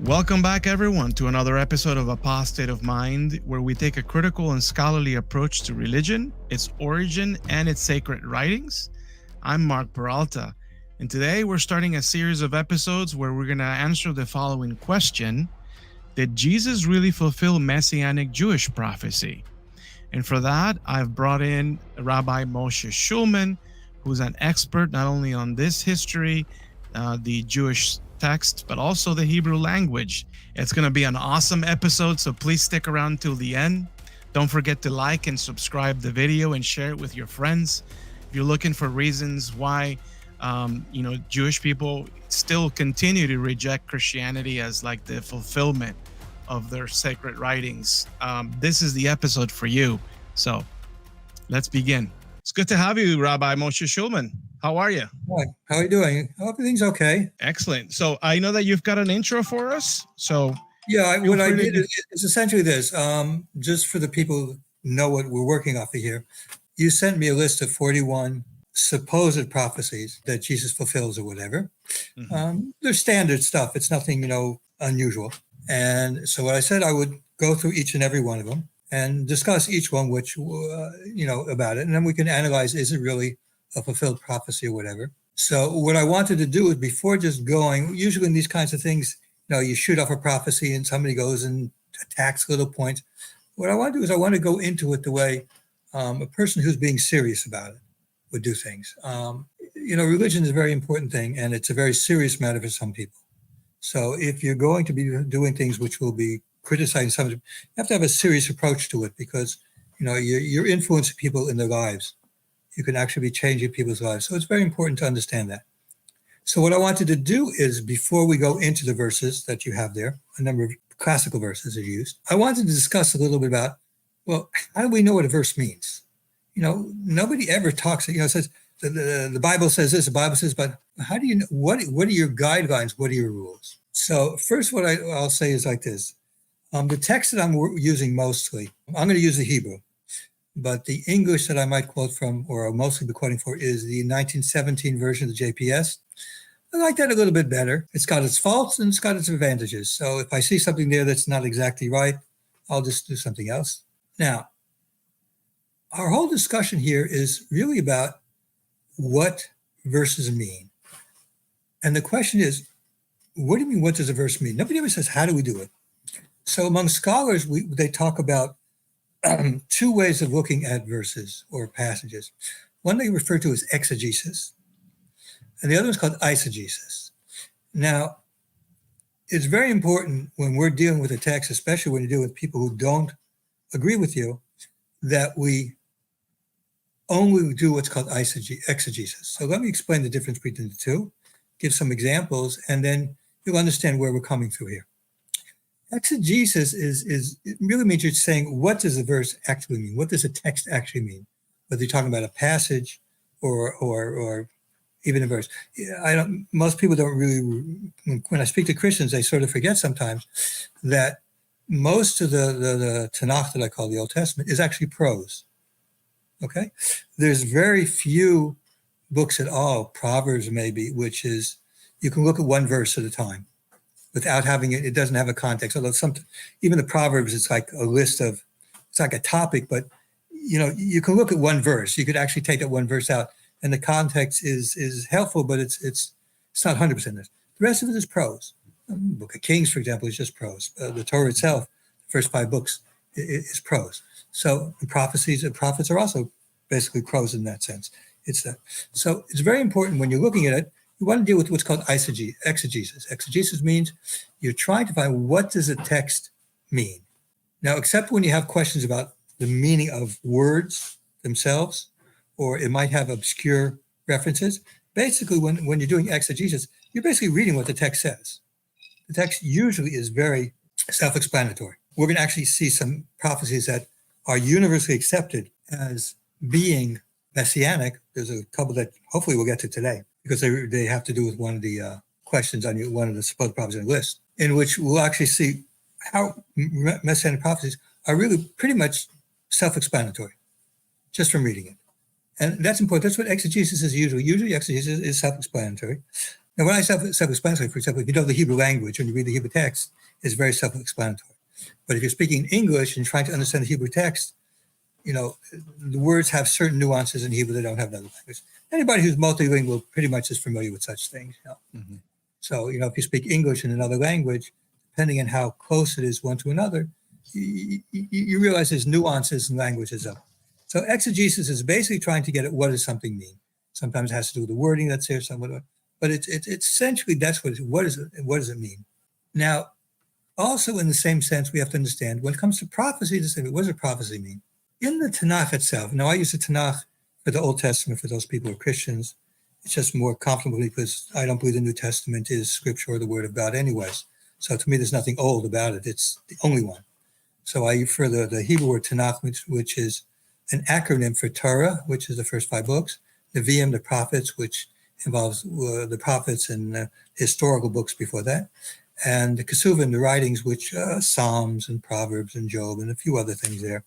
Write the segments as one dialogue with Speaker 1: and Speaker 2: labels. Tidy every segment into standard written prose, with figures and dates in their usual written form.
Speaker 1: Welcome back, everyone, to another episode of Apostate of Mind, where we take a critical and scholarly approach to religion, its origin, and its sacred writings. I'm Mark Peralta, and today we're starting a series of episodes where we're going to answer the following question: did Jesus really fulfill Messianic Jewish prophecy? And for that, I've brought in Rabbi Moshe Shulman, who's an expert not only on this history, the Jewish text, but also the Hebrew language. It's going to be an awesome episode, so please stick around till the end. Don't forget to like and subscribe the video and share it with your friends. If you're looking for reasons why, Jewish people still continue to reject Christianity as like the fulfillment of their sacred writings, this is the episode for you. So let's begin. It's good to have you, Rabbi Moshe Shulman. How are you?
Speaker 2: Hi, how are you doing? Everything's okay.
Speaker 1: Excellent. So I know that you've got an intro for us. So
Speaker 2: yeah, what I did is essentially this. Just for the people who know what we're working off of here, you sent me a list of 41 supposed prophecies that Jesus fulfills or whatever. Mm-hmm. They're standard stuff. It's nothing, unusual. And so what I said, I would go through each and every one of them and discuss each one, which, about it. And then we can analyze, is it really a fulfilled prophecy or whatever. So what I wanted to do is, before just going, usually in these kinds of things, you shoot off a prophecy and somebody goes and attacks little points. What I want to do is I want to go into it the way a person who's being serious about it would do things. Religion is a very important thing, and it's a very serious matter for some people. So if you're going to be doing things which will be criticizing somebody, you have to have a serious approach to it, because, you're influencing people in their lives. You can actually be changing people's lives. So it's very important to understand that. So what I wanted to do is, before we go into the verses that you have there, a number of classical verses are used, I wanted to discuss a little bit about, well, how do we know what a verse means? Nobody ever talks, says, the Bible says this, the Bible says, but how do you know, what are your guidelines? What are your rules? So first, what I'll say is like this. The text that I'm using mostly, I'm going to use the Hebrew. But the English that I might quote from, or I'll mostly be quoting for, is the 1917 version of the JPS. I like that a little bit better. It's got its faults and it's got its advantages. So if I see something there that's not exactly right, I'll just do something else. Now, our whole discussion here is really about what verses mean. And the question is, what do you mean, what does a verse mean? Nobody ever says, how do we do it? So among scholars, they talk about two ways of looking at verses or passages. One they refer to as exegesis, and the other is called eisegesis. Now, it's very important when we're dealing with a text, especially when you're dealing with people who don't agree with you, that we only do what's called exegesis. So let me explain the difference between the two, give some examples, and then you'll understand where we're coming through here. Exegesis it really means you're saying, what does the verse actually mean? What does a text actually mean? Whether you're talking about a passage or even a verse. Most people don't really, when I speak to Christians, they sort of forget sometimes that most of the Tenach, that I call the Old Testament, is actually prose. Okay? There's very few books at all, Proverbs maybe, which is, you can look at one verse at a time without having it. It doesn't have a context. Although even the Proverbs, it's like a list of, it's like a topic, but you can look at one verse. You could actually take that one verse out, and the context is helpful, but it's not 100% this. The rest of it is prose. Book of Kings, for example, is just prose. The Torah itself, the first 5 books, is prose. So the prophecies and prophets are also basically prose in that sense. So it's very important when you're looking at it. You want to deal with what's called exegesis. Exegesis means you're trying to find, what does a text mean? Now, except when you have questions about the meaning of words themselves, or it might have obscure references. Basically, when you're doing exegesis, you're basically reading what the text says. The text usually is very self-explanatory. We're going to actually see some prophecies that are universally accepted as being Messianic. There's a couple that hopefully we'll get to today, because they have to do with one of the questions on one of the supposed prophecies on the list, in which we'll actually see how Messianic prophecies are really pretty much self-explanatory, just from reading it. And that's important. That's what exegesis is usually. Usually exegesis is self-explanatory. Now, when I say self-explanatory, for example, if you know the Hebrew language and you read the Hebrew text, it's very self-explanatory. But if you're speaking English and trying to understand the Hebrew text, the words have certain nuances in Hebrew that don't have in other languages. Anybody who's multilingual pretty much is familiar with such things. Mm-hmm. So, if you speak English in another language, depending on how close it is one to another, you realize there's nuances in languages of it. So exegesis is basically trying to get at what does something mean. Sometimes it has to do with the wording that's there, but it's essentially that's what does it mean. Now, also in the same sense, we have to understand when it comes to prophecy, what does a prophecy mean? In the Tenach itself, now I use the Tenach for the Old Testament for those people who are Christians. It's just more comfortable because I don't believe the New Testament is scripture or the word of God anyways. So to me, there's nothing old about it. It's the only one. So I refer the Hebrew word Tenach, which is an acronym for Torah, which is the first 5 books, Nevi'im, the prophets, which involves the prophets and historical books before that, and the Kesuvim, the writings, which Psalms and Proverbs and Job and a few other things there.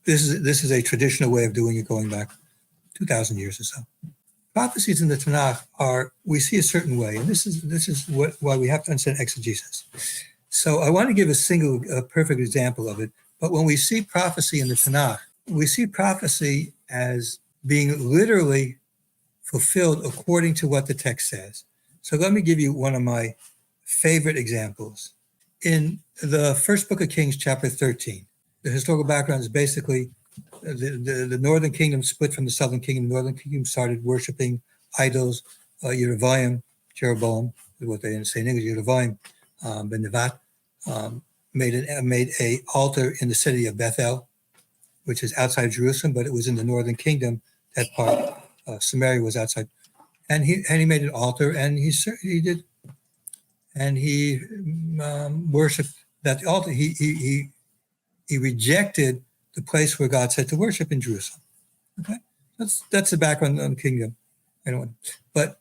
Speaker 2: This is a traditional way of doing it going back 2,000 years or so. Prophecies in the Tanakh we see a certain way, and this is why we have to understand exegesis. So I want to give a perfect example of it, but when we see prophecy in the Tanakh, we see prophecy as being literally fulfilled according to what the text says. So let me give you one of my favorite examples. In the first book of Kings, chapter 13, the historical background is basically the northern kingdom split from the southern kingdom. The northern kingdom started worshiping idols, Jeroboam, what they say in English, Jeroboam, ben Nevat, made a altar in the city of Bethel, which is outside of Jerusalem, but it was in the northern kingdom. That part, Samaria was outside, and he made an altar, and he worshipped that altar. He rejected the place where God said to worship in Jerusalem. Okay, that's the background on the kingdom. But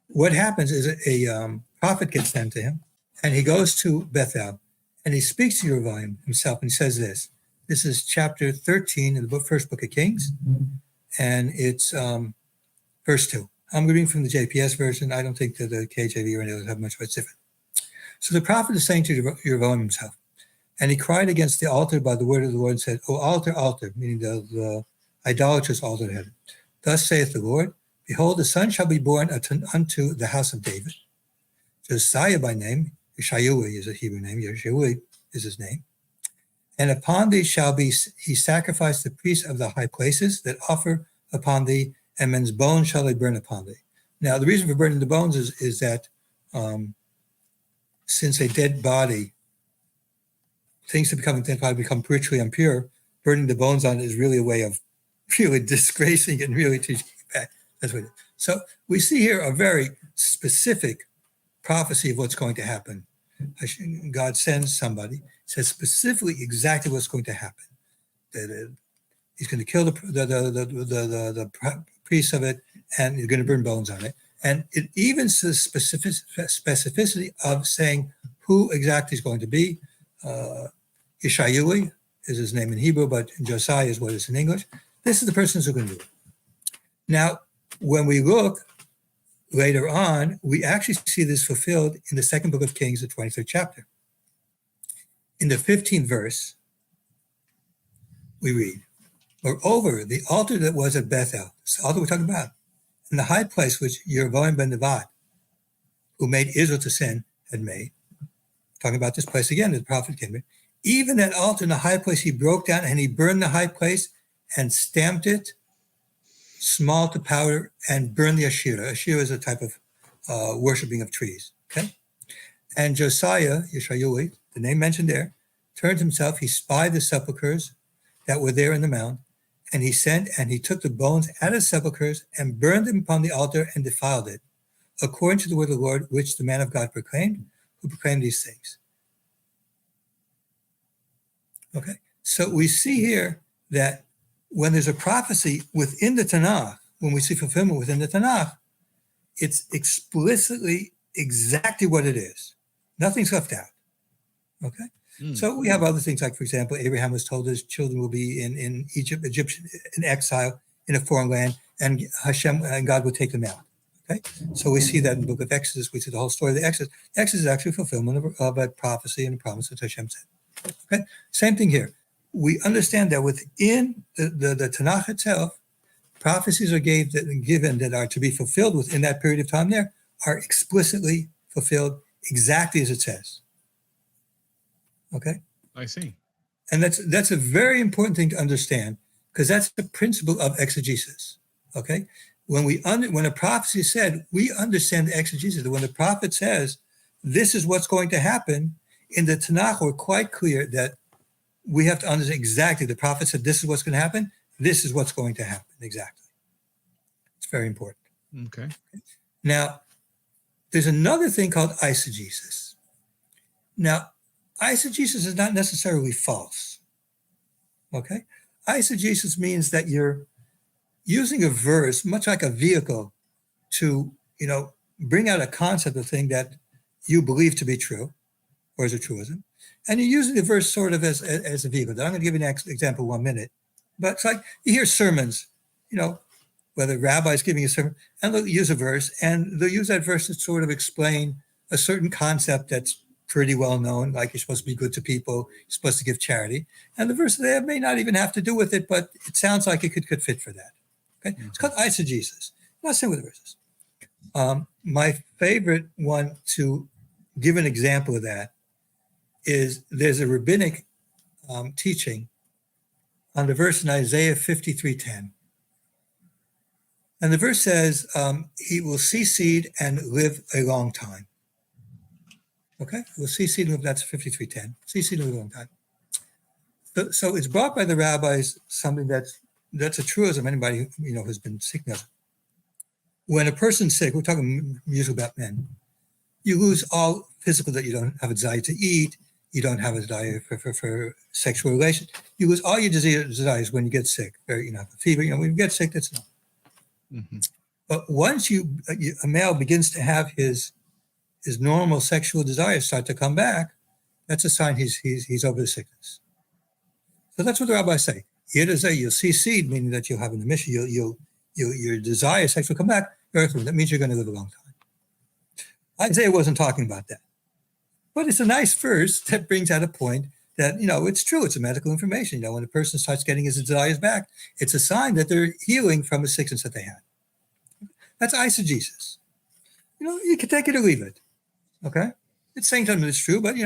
Speaker 2: what happens is a prophet gets sent to him, and he goes to Bethel, and he speaks to Jeroboam himself, and he says this. This is chapter 13 in the first book of Kings, and it's verse 2. I'm reading from the JPS version. I don't think that the KJV or any others have much of it different. So the prophet is saying to Jeroboam himself, and he cried against the altar by the word of the Lord and said, O altar, altar, meaning the idolatrous altar of heaven. Thus saith the Lord, behold, a son shall be born unto the house of David. Josiah by name, Yeshayui is a Hebrew name, Yeshayui is his name. And upon thee shall be he sacrifice the priests of the high places that offer upon thee, and men's bones shall they burn upon thee. Now, the reason for burning the bones is that since a dead body, things that become a dead body become ritually impure, burning the bones on it is really a way of really disgracing and really teaching it back. That's what it is. So we see here a very specific prophecy of what's going to happen. God sends somebody, says specifically exactly what's going to happen. That he's going to kill the priests of it, and he's going to burn bones on it. And it even says specificity of saying who exactly is going to be. Yeshayui is his name in Hebrew, but Josiah is what is in English. This is the person who's going to do it. Now, when we look later on, we actually see this fulfilled in the second book of Kings, the 23rd chapter. In the 15th verse, we read, moreover, the altar that was at Bethel, this is the altar we're talking about, in the high place which Jeroboam ben Nevat, who made Israel to sin, had made, talking about this place again, the prophet came in, even that altar in the high place he broke down, and he burned the high place and stamped it small to powder and burned the Asherah. Asherah is a type of worshiping of trees. Okay, and Josiah, Yeshayui, the name mentioned there, turned himself. He spied the sepulchres that were there in the mount, and he sent and he took the bones out of the sepulchres and burned them upon the altar and defiled it, according to the word of the Lord, which the man of God proclaimed, who proclaimed these things. Okay, so we see here that when there's a prophecy within the Tanakh, when we see fulfillment within the Tanakh, it's explicitly exactly what it is. Nothing's left out. Okay? So we have other things like, for example, Abraham was told his children will be in Egypt, in exile, in a foreign land, and Hashem and God will take them out. Okay, so we see that in the book of Exodus. We see the whole story of the Exodus. Exodus is actually fulfillment of a prophecy and a promise that Hashem said. Okay, same thing here. We understand that within the Tenach itself, prophecies are given that are to be fulfilled within that period of time there are explicitly fulfilled exactly as it says. Okay?
Speaker 1: I see.
Speaker 2: And that's a very important thing to understand, because that's the principle of exegesis. Okay? When a prophecy is said, we understand the exegesis. When the prophet says, this is what's going to happen, in the Tanakh, we're quite clear that we have to understand exactly. The prophet said, this is what's going to happen. This is what's going to happen. Exactly. It's very important.
Speaker 1: Okay.
Speaker 2: Now, there's another thing called eisegesis. Now, eisegesis is not necessarily false. Okay? Eisegesis means that you're using a verse, much like a vehicle, to, bring out a concept of thing that you believe to be true, or as a truism. And you're using the verse sort of as a vehicle. I'm going to give you an example in 1 minute. But it's like you hear sermons, whether rabbis giving a sermon, and they'll use a verse, and they'll use that verse to sort of explain a certain concept that's pretty well known, like you're supposed to be good to people, you're supposed to give charity. And the verse there may not even have to do with it, but it sounds like it could fit for that. Okay, mm-hmm. It's called eisegesis. I'm not saying with the verses. My favorite one to give an example of that is there's a rabbinic teaching on the verse in Isaiah 53:10. And the verse says, he will see seed and live a long time. Okay, we'll see seed and live, that's 53:10. See seed and live a long time. So it's brought by the rabbis something that's a truism. Anybody who's been sick knows. When a person's sick, we're talking usually about men, you lose all physical, that you don't have a desire to eat, you don't have a desire for sexual relations. You lose all your desires when you get sick. Or, have a fever. When you get sick, that's not. Mm-hmm. But once a male begins to have his normal sexual desires start to come back, that's a sign he's over the sickness. So that's what the rabbis say. You'll see seed, meaning that you'll have an emission. Your desire, sex will come back. That means you're going to live a long time. Isaiah wasn't talking about that. But it's a nice verse that brings out a point that, it's true. It's a medical information. When a person starts getting his desires back, it's a sign that they're healing from a sickness that they had. That's eisegesis. You can take it or leave it. Okay? It's saying something that's true, but,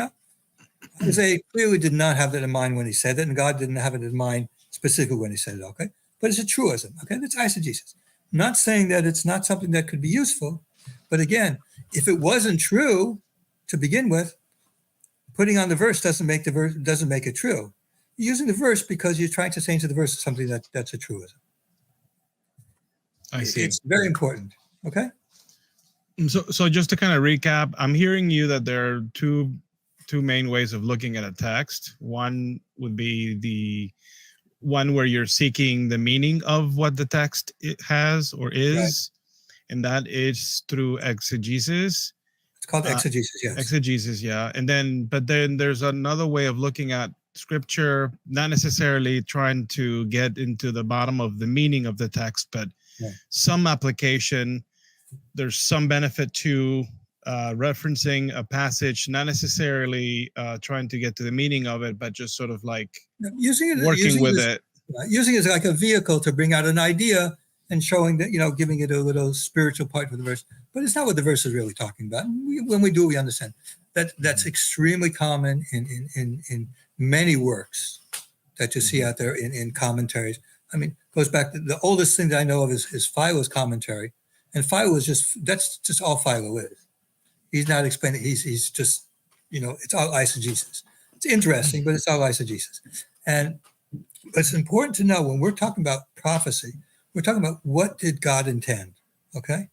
Speaker 2: Isaiah clearly did not have that in mind when he said it, and God didn't have it in mind specifically when he said it, okay? But it's a truism, okay? That's eisegesis. I'm not saying that it's not something that could be useful, but again, if it wasn't true to begin with, putting on the verse doesn't make it true. You're using the verse because you're trying to say into the verse something that's a truism.
Speaker 1: I see.
Speaker 2: It's very important. Okay.
Speaker 1: So just to kind of recap, I'm hearing you that there are two main ways of looking at a text. One would be the one where you're seeking the meaning of what the text has or is, right. And that is through exegesis.
Speaker 2: It's called exegesis, yes.
Speaker 1: Exegesis, yeah. But then there's another way of looking at scripture, not necessarily trying to get into the bottom of the meaning of the text, but some application. There's some benefit to referencing a passage, not necessarily trying to get to the meaning of it, but just sort of like using it.
Speaker 2: Using it as like a vehicle to bring out an idea and showing that, giving it a little spiritual part for the verse. But it's not what the verse is really talking about. When we do, we understand that that's extremely common in many works that you see out there in commentaries. I mean, goes back to the oldest thing that I know of is Philo's commentary. And Philo that's just all Philo is. He's not explaining, he's just, it's all eisegesis. It's interesting, but it's all eisegesis. And it's important to know when we're talking about prophecy, we're talking about what did God intend, okay?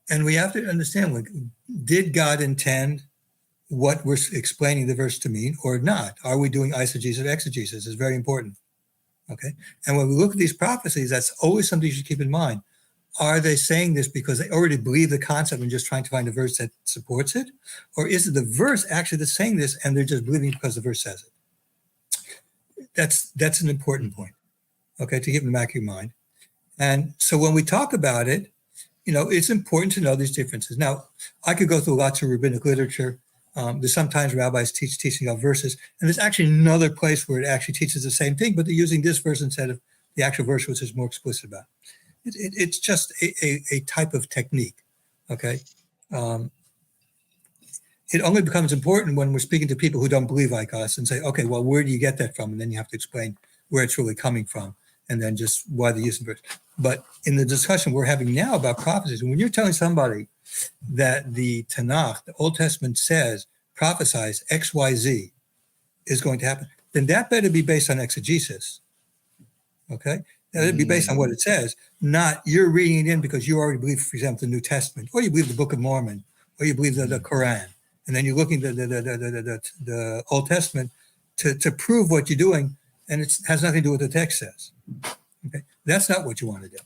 Speaker 2: And we have to understand, did God intend what we're explaining the verse to mean or not? Are we doing eisegesis or exegesis? It's very important, okay? And when we look at these prophecies, that's always something you should keep in mind. Are they saying this because they already believe the concept and just trying to find a verse that supports it? Or is it the verse actually that's saying this and they're just believing because the verse says it? That's an important point, okay, to keep in the back of your mind. And so when we talk about it, it's important to know these differences. Now, I could go through lots of rabbinic literature. There's sometimes rabbis teaching out verses, and there's actually another place where it actually teaches the same thing, but they're using this verse instead of the actual verse, which is more explicit about. It's just a type of technique, okay? It only becomes important when we're speaking to people who don't believe like us and say, okay, well, where do you get that from? And then you have to explain where it's really coming from, and then just why they're using verse. But in the discussion we're having now about prophecies, when you're telling somebody that the Tenach, the Old Testament says, prophesies X, Y, Z is going to happen, then that better be based on exegesis, okay? That would be based on what it says, not you're reading it in because you already believe, for example, the New Testament, or you believe the Book of Mormon, or you believe the Quran, and then you're looking at the Old Testament to prove what you're doing, and it has nothing to do with what the text says. Okay, that's not what you want to do.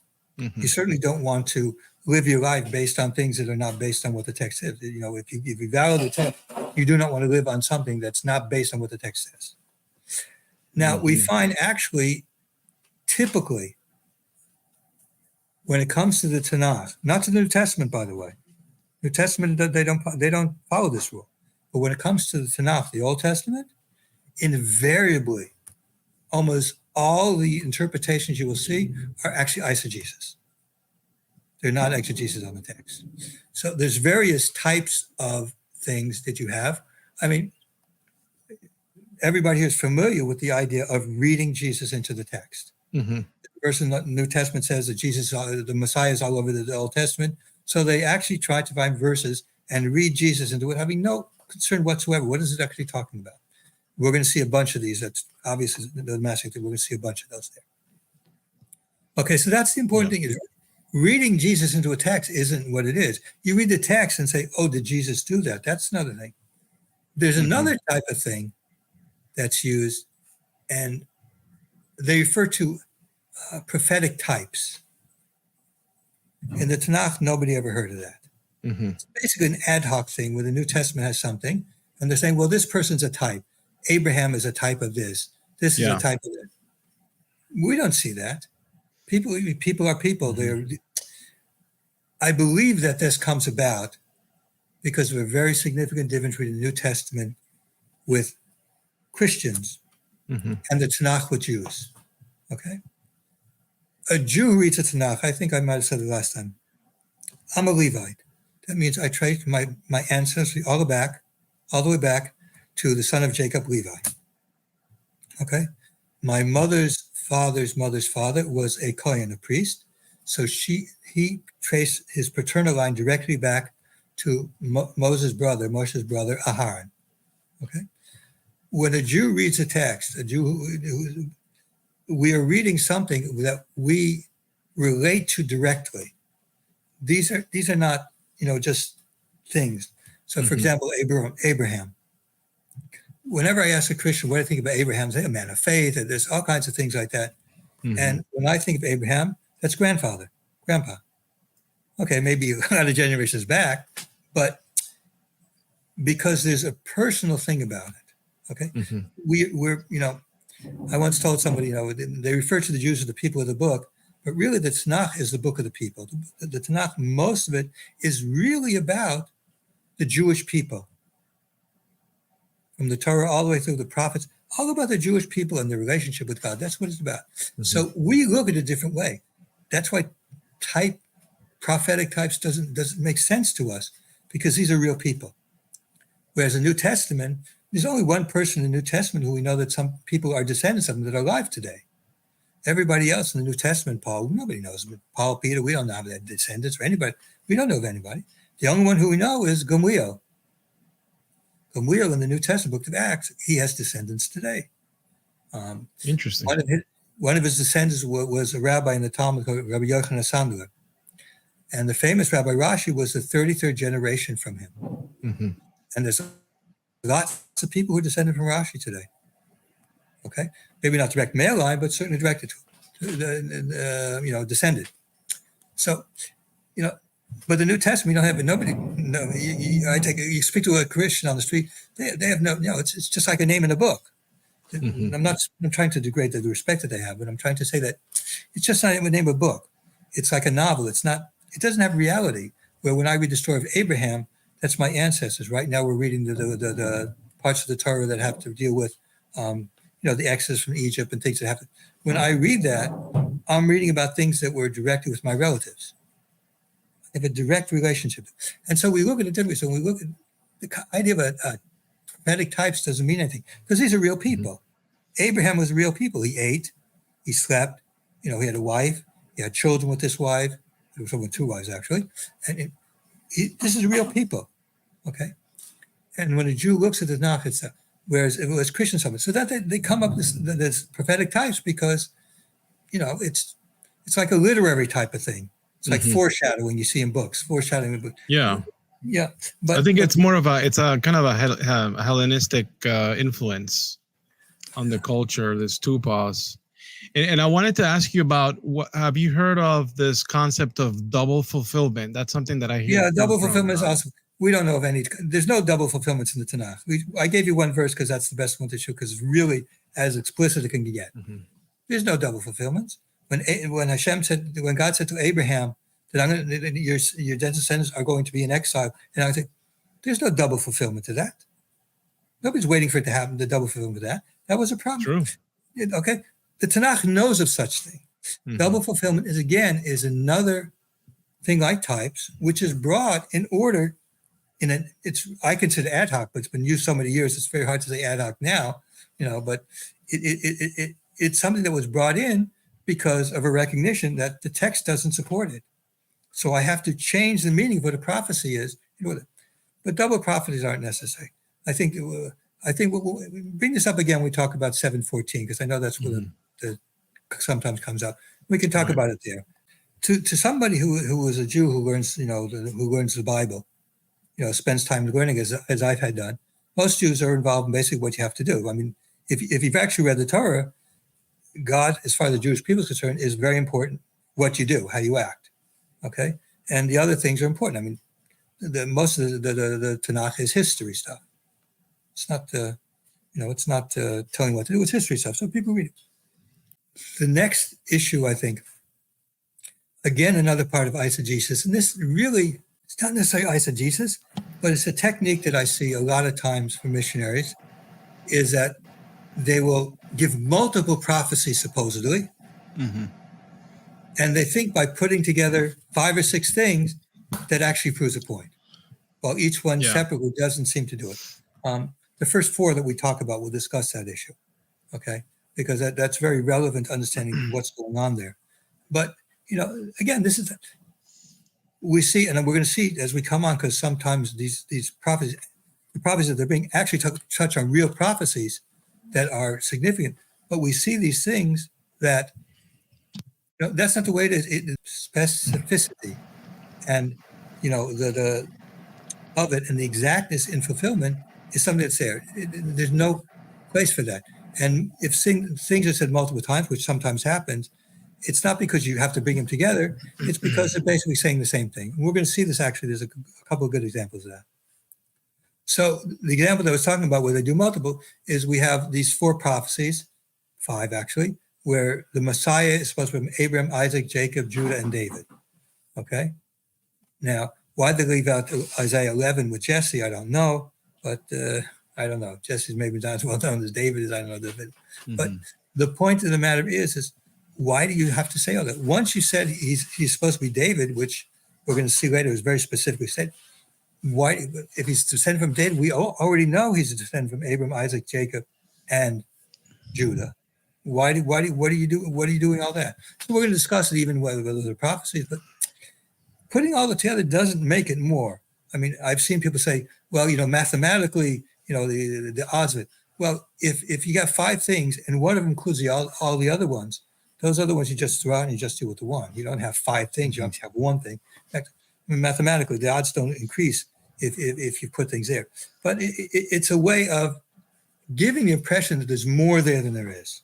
Speaker 2: You certainly don't want to live your life based on things that are not based on what the text says. If you value the text, you do not want to live on something that's not based on what the text says. Now, we find actually, typically, when it comes to the Tanakh, not to the New Testament, by the way, New Testament, they don't follow this rule. But when it comes to the Tanakh, the Old Testament, invariably, almost all the interpretations you will see are actually eisegesis. They're not exegesis on the text. So there's various types of things that you have. I mean, everybody here is familiar with the idea of reading Jesus into the text. The verse in the New Testament says that the Messiah is all over the Old Testament. So they actually try to find verses and read Jesus into it, having no concern whatsoever. What is it actually talking about? We're going to see a bunch of these. That's obviously the Messianic thing. We're going to see a bunch of those there. Okay, so that's the important thing. Is reading Jesus into a text isn't what it is. You read the text and say, oh, did Jesus do that? That's another thing. There's another type of thing that's used, and they refer to prophetic types. In the Tanakh, nobody ever heard of that. It's basically an ad hoc thing where the New Testament has something, and they're saying, well, this person's a type. Abraham is a type of this. This is a type of that. We don't see that. People are people. I believe that this comes about because of a very significant difference between the New Testament with Christians and the Tanakh with Jews. Okay? A Jew who reads the Tanakh, I think I might have said it last time, I'm a Levite. That means I trace my ancestry all the way back to the son of Jacob, Levi. Okay? My mother's father's father was a Kohen, a priest. So he traced his paternal line directly back to Moshe's brother, Aharon. Okay? When a Jew reads a text, we are reading something that we relate to directly. These are not, just things. So, for example, Abraham. Whenever I ask a Christian what do I think about Abraham, they say a man of faith, and there's all kinds of things like that. And when I think of Abraham, that's grandpa. Okay, maybe a lot of generations back, but because there's a personal thing about it. Okay, we're I once told somebody, they refer to the Jews as the people of the book, but really the Tanakh is the book of the people. The Tanakh, most of it is really about the Jewish people. From the Torah all the way through the prophets, all about the Jewish people and their relationship with God. That's what it's about. So we look at it a different way. That's why prophetic types doesn't make sense to us, because these are real people. Whereas the New Testament, there's only one person in the New Testament who we know that some people are descendants of them that are alive today. Everybody else in the New Testament, Paul, nobody knows. Paul, Peter, we don't know their descendants or anybody. We don't know of anybody. The only one who we know is Gamliel. Gamliel in the New Testament, book of Acts, he has descendants today.
Speaker 1: Interesting.
Speaker 2: One of his descendants was a rabbi in the Talmud called Rabbi Yochanan Sandler. And the famous Rabbi Rashi was the 33rd generation from him. And there's lots of people who are descended from Rashi today. Okay? Maybe not direct male line, but certainly directed to, descended. So, but the New Testament, you don't have nobody. No, you speak to a Christian on the street, they have it's just like a name in a book. I'm trying to degrade the respect that they have, but I'm trying to say that it's just not a name of a book. It's like a novel. It's not it doesn't have reality. Where when I read the story of Abraham, that's my ancestors. Right now we're reading the parts of the Torah that have to deal with, the exodus from Egypt and things that happen. When I read that, I'm reading about things that were directly with my relatives. I have a direct relationship. And so we look at it differently. So when we look at the idea of a prophetic types doesn't mean anything because these are real people. Mm-hmm. Abraham was real people. He ate, he slept, he had a wife, he had children with this wife. There was only 2 wives actually. And this is real people. Okay. And when a Jew looks at the Tanakh, it's whereas it was Christian something. So that they come up with this prophetic types because, it's like a literary type of thing. It's like foreshadowing you see in books, foreshadowing in books.
Speaker 1: Yeah.
Speaker 2: Yeah. But
Speaker 1: I think it's more of it's a kind of a Hellenistic influence on the culture, this tupas. And I wanted to ask you about, have you heard of this concept of double fulfillment? That's something that I hear.
Speaker 2: Yeah, double fulfillment is awesome. We don't know of any. There's no double fulfillments in the Tanakh. I gave you one verse because that's the best one to show because it's really as explicit as it can get. Mm-hmm. There's no double fulfillments. When God said to Abraham that your descendants are going to be in exile, and I think there's no double fulfillment to that. Nobody's waiting for it to happen. The double fulfillment of that was a problem.
Speaker 1: True.
Speaker 2: Okay, the Tanakh knows of such thing. Mm-hmm. Double fulfillment is another thing like types, which is brought in order. I consider ad hoc, but it's been used so many years. It's very hard to say ad hoc now, But it's something that was brought in because of a recognition that the text doesn't support it. So I have to change the meaning of what a prophecy is. But double prophecies aren't necessary. I think we'll bring this up again when we talk about 7:14 because I know that's where the sometimes comes up. We can talk about it there. To somebody who is a Jew who learns who learns the Bible, spends time learning as I've had done. Most Jews are involved in basically what you have to do. I mean, if you've actually read the Torah, God, as far as the Jewish people is concerned, is very important. What you do, how you act, okay, and the other things are important. I mean, most of the Tanakh is history stuff. It's not it's not telling what to do. It's history stuff. So people read it. The next issue, I think, again, another part of eisegesis, and this really, it's not necessarily eisegesis, but it's a technique that I see a lot of times for missionaries, is that they will give multiple prophecies, supposedly, and they think by putting together 5 or 6 things, that actually proves a point. While each one separately doesn't seem to do it. The first 4 that we talk about, we'll discuss that issue, okay? Because that's very relevant to understanding what's going on there. But, again, this is, we see, and we're going to see as we come on, because sometimes these prophecies, the prophecies that they're being actually touch on real prophecies that are significant. But we see these things that, that's not the way it specificity and, the of it and the exactness in fulfillment is something that's there. There's no place for that. And if things are said multiple times, which sometimes happens, it's not because you have to bring them together. It's because they're basically saying the same thing. And we're going to see this actually. There's a couple of good examples of that. So the example that I was talking about where they do multiple is we have these 4 prophecies, 5 actually, where the Messiah is supposed to be Abraham, Isaac, Jacob, Judah, and David. Okay? Now, why they leave out Isaiah 11 with Jesse, I don't know. But I don't know. Jesse's maybe not as well known as David is. I don't know. But the point of the matter is why do you have to say all that? Once you said he's supposed to be David, which we're going to see later is very specifically said, why, if he's descended from David, we already know he's a descendant from Abraham, Isaac, Jacob, and Judah. What are you doing all that? So we're going to discuss it even whether they're prophecies, but putting all that together doesn't make it more. I mean, I've seen people say, well, mathematically, the odds of it. Well, if you got 5 things and one of them includes all the other ones, those other ones you just throw out and you just deal with the one. You don't have 5 things. You only have one thing. In fact, mathematically, the odds don't increase if you put things there. But it's a way of giving the impression that there's more there than there is.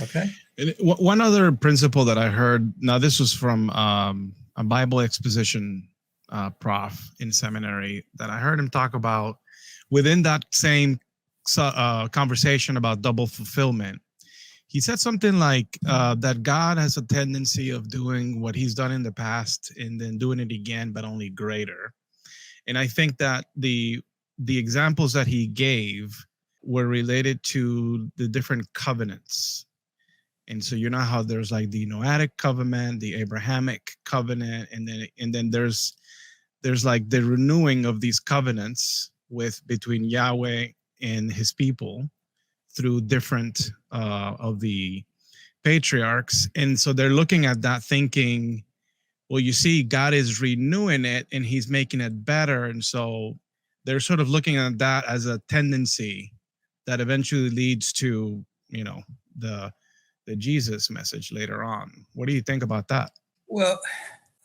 Speaker 2: Okay?
Speaker 1: And one other principle that I heard, now this was from a Bible exposition prof in seminary, that I heard him talk about within that same conversation about double fulfillment. he said something like that God has a tendency of doing what he's done in the past and then doing it again, but only greater. And I think that the examples that he gave were related to the different covenants. And so you know how there's like the Noahic covenant, the Abrahamic covenant, and then there's like the renewing of these covenants with between Yahweh and his people through different of the patriarchs. And so they're looking at that thinking, well, you see, God is renewing it and he's making it better. And so they're sort of looking at that as a tendency that eventually leads to, you know, the Jesus message later on. What do you think about that?
Speaker 2: Well,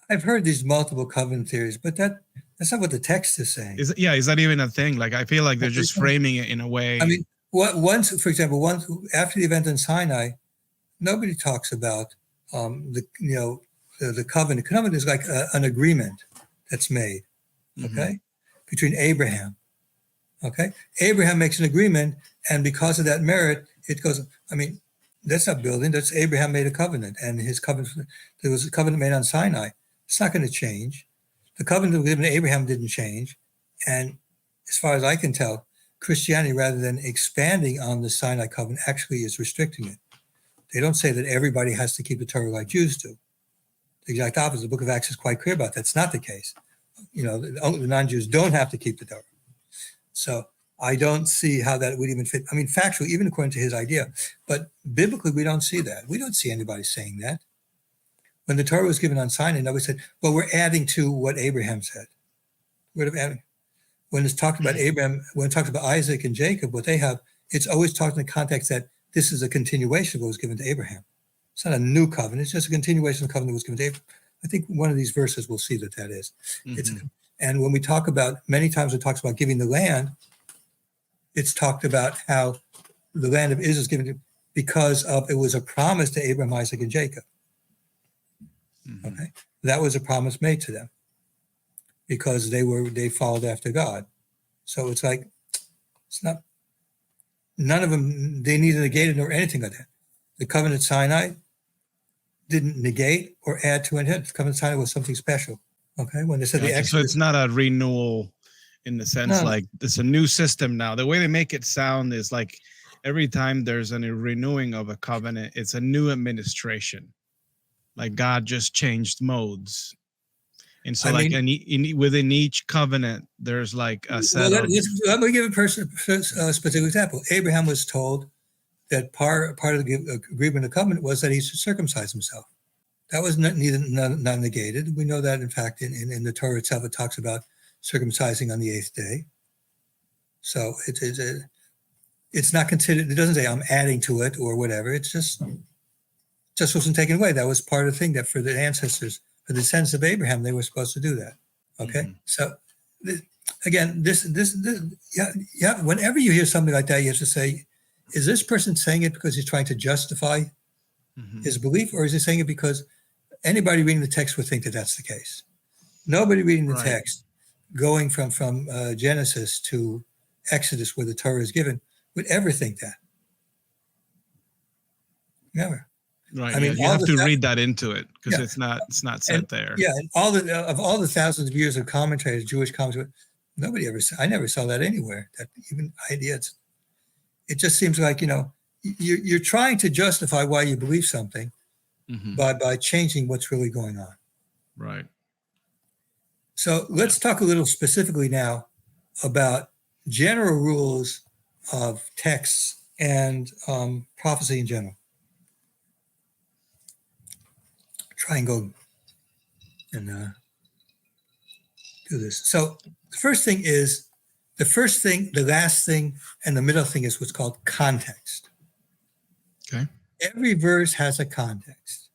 Speaker 2: I've heard these multiple covenant theories, but that's not what the text is saying.
Speaker 1: Is that even a thing? Like, I feel like they're just framing it in a way.
Speaker 2: I mean, once, for example, after the event in Sinai, nobody talks about the covenant. Covenant is like an agreement that's made, okay, between Abraham. Okay, Abraham makes an agreement, and because of that merit, it goes. I mean, that's not building. That's Abraham made a covenant, and his covenant. There was a covenant made on Sinai. It's not going to change. The covenant given to Abraham didn't change, and as far as I can tell, Christianity, rather than expanding on the Sinai covenant, actually is restricting it. They don't say that everybody has to keep the Torah like Jews do. The exact opposite. The book of Acts is quite clear about that. That's not the case. You know, the non-Jews don't have to keep the Torah. So I don't see how that would even fit. I mean, factually, even according to his idea, but biblically, we don't see that. We don't see anybody saying that. When the Torah was given on Sinai, nobody said, well, we're adding to what Abraham said. When it's talked about Abraham, when it talks about Isaac and Jacob, what they have, it's always talked in the context that this is a continuation of what was given to Abraham. It's not a new covenant. It's just a continuation of the covenant that was given to Abraham. I think one of these verses we'll see that is. And when we talk about, many times it talks about giving the land, it's talked about how the land of Israel is given because of, it was a promise to Abraham, Isaac, and Jacob. Okay, that was a promise made to them because they followed after God. So it's like, it's not, none of them, they neither negated nor anything like that. The covenant Sinai didn't negate or add to it. The covenant Sinai was something special. Okay, when they said the Exodus,
Speaker 1: so it's not a renewal in the sense like it's a new system now. The way they make it sound is like every time there's a renewing of a covenant, it's a new administration. Like God just changed modes. And so within each covenant, there's like a set of...
Speaker 2: Let me give a specific example. Abraham was told that part of the agreement of the covenant was that he should circumcise himself. That was not negated. We know that, in fact, in the Torah itself, it talks about circumcising on the 8th day. So it's not considered, it doesn't say I'm adding to it or whatever. It's just wasn't taken away. That was part of the thing that for the ancestors, for the descendants of Abraham, they were supposed to do that. Okay. So again, whenever you hear something like that, you have to say, is this person saying it because he's trying to justify his belief, or is he saying it because anybody reading the text would think that that's the case? Nobody reading the text, going from Genesis to Exodus, where the Torah is given, would ever think that. Never.
Speaker 1: Right. I mean, you have to read that into it because it's not set there.
Speaker 2: Yeah, and all the thousands of years of commentators, Jewish commentators, I never saw that anywhere. That even ideas. It just seems like, you're trying to justify why you believe something by changing what's really going on.
Speaker 1: Right.
Speaker 2: So let's talk a little specifically now about general rules of texts and prophecy in general. Try and go and do this. So the first thing, the last thing, and the middle thing is what's called context.
Speaker 1: Okay.
Speaker 2: Every verse has a context,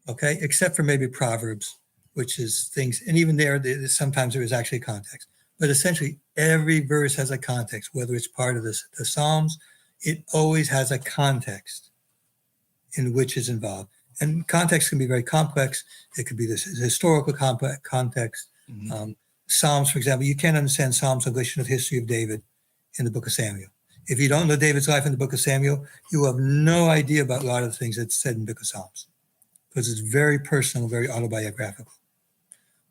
Speaker 2: okay, except for maybe Proverbs, which is things, and even there sometimes there is actually context. But essentially, every verse has a context, whether it's part of the Psalms, it always has a context in which is involved. And context can be very complex. It could be this historical context. Psalms, for example, you can't understand Psalms unless you know the history of David in the book of Samuel. If you don't know David's life in the book of Samuel, you have no idea about a lot of the things that's said in the book of Psalms, because it's very personal, very autobiographical.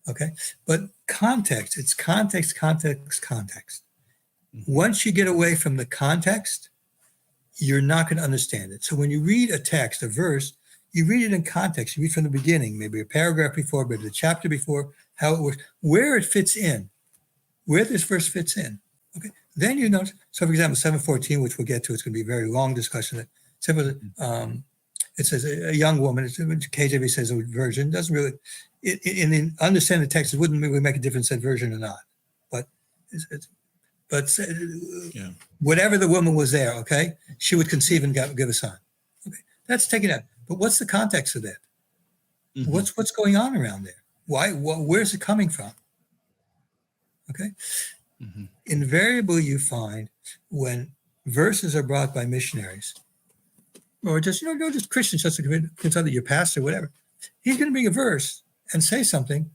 Speaker 2: Okay? But context, it's context, context, context. Once you get away from the context, you're not going to understand it. So when you read a text, a verse, you read it in context. You read from the beginning, maybe a paragraph before, maybe the chapter before, how it works, where it fits in, where this verse fits in. Okay, then you notice. So, for example, 7:14, which we'll get to, it's going to be a very long discussion. It says a young woman. KJV says a virgin. Doesn't really, in the understanding the text, it wouldn't really make a difference that virgin or not. But whatever the woman was there, okay, she would conceive and give a son. Okay, that's taken out. But what's the context of that? Mm-hmm. What's going on around there? Why? Where's it coming from? Okay. Mm-hmm. Invariably, you find when verses are brought by missionaries, or just just Christians, just consider your pastor, whatever, he's going to bring a verse and say something,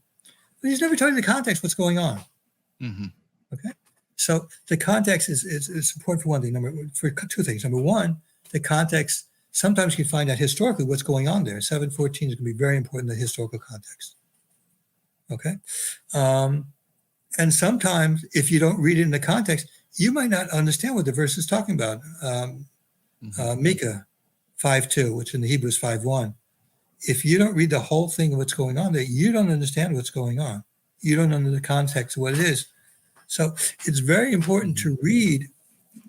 Speaker 2: but he's never telling the context what's going on. Mm-hmm. Okay, so the context is important for one thing. For two things. Number one, the context. Sometimes you can find out historically what's going on there. 7:14 is going to be very important in the historical context. Okay. And sometimes, if you don't read it in the context, you might not understand what the verse is talking about. Micah 5:2, which in the Hebrew is 5:1. If you don't read the whole thing of what's going on there, you don't understand what's going on. You don't know the context of what it is. So it's very important to read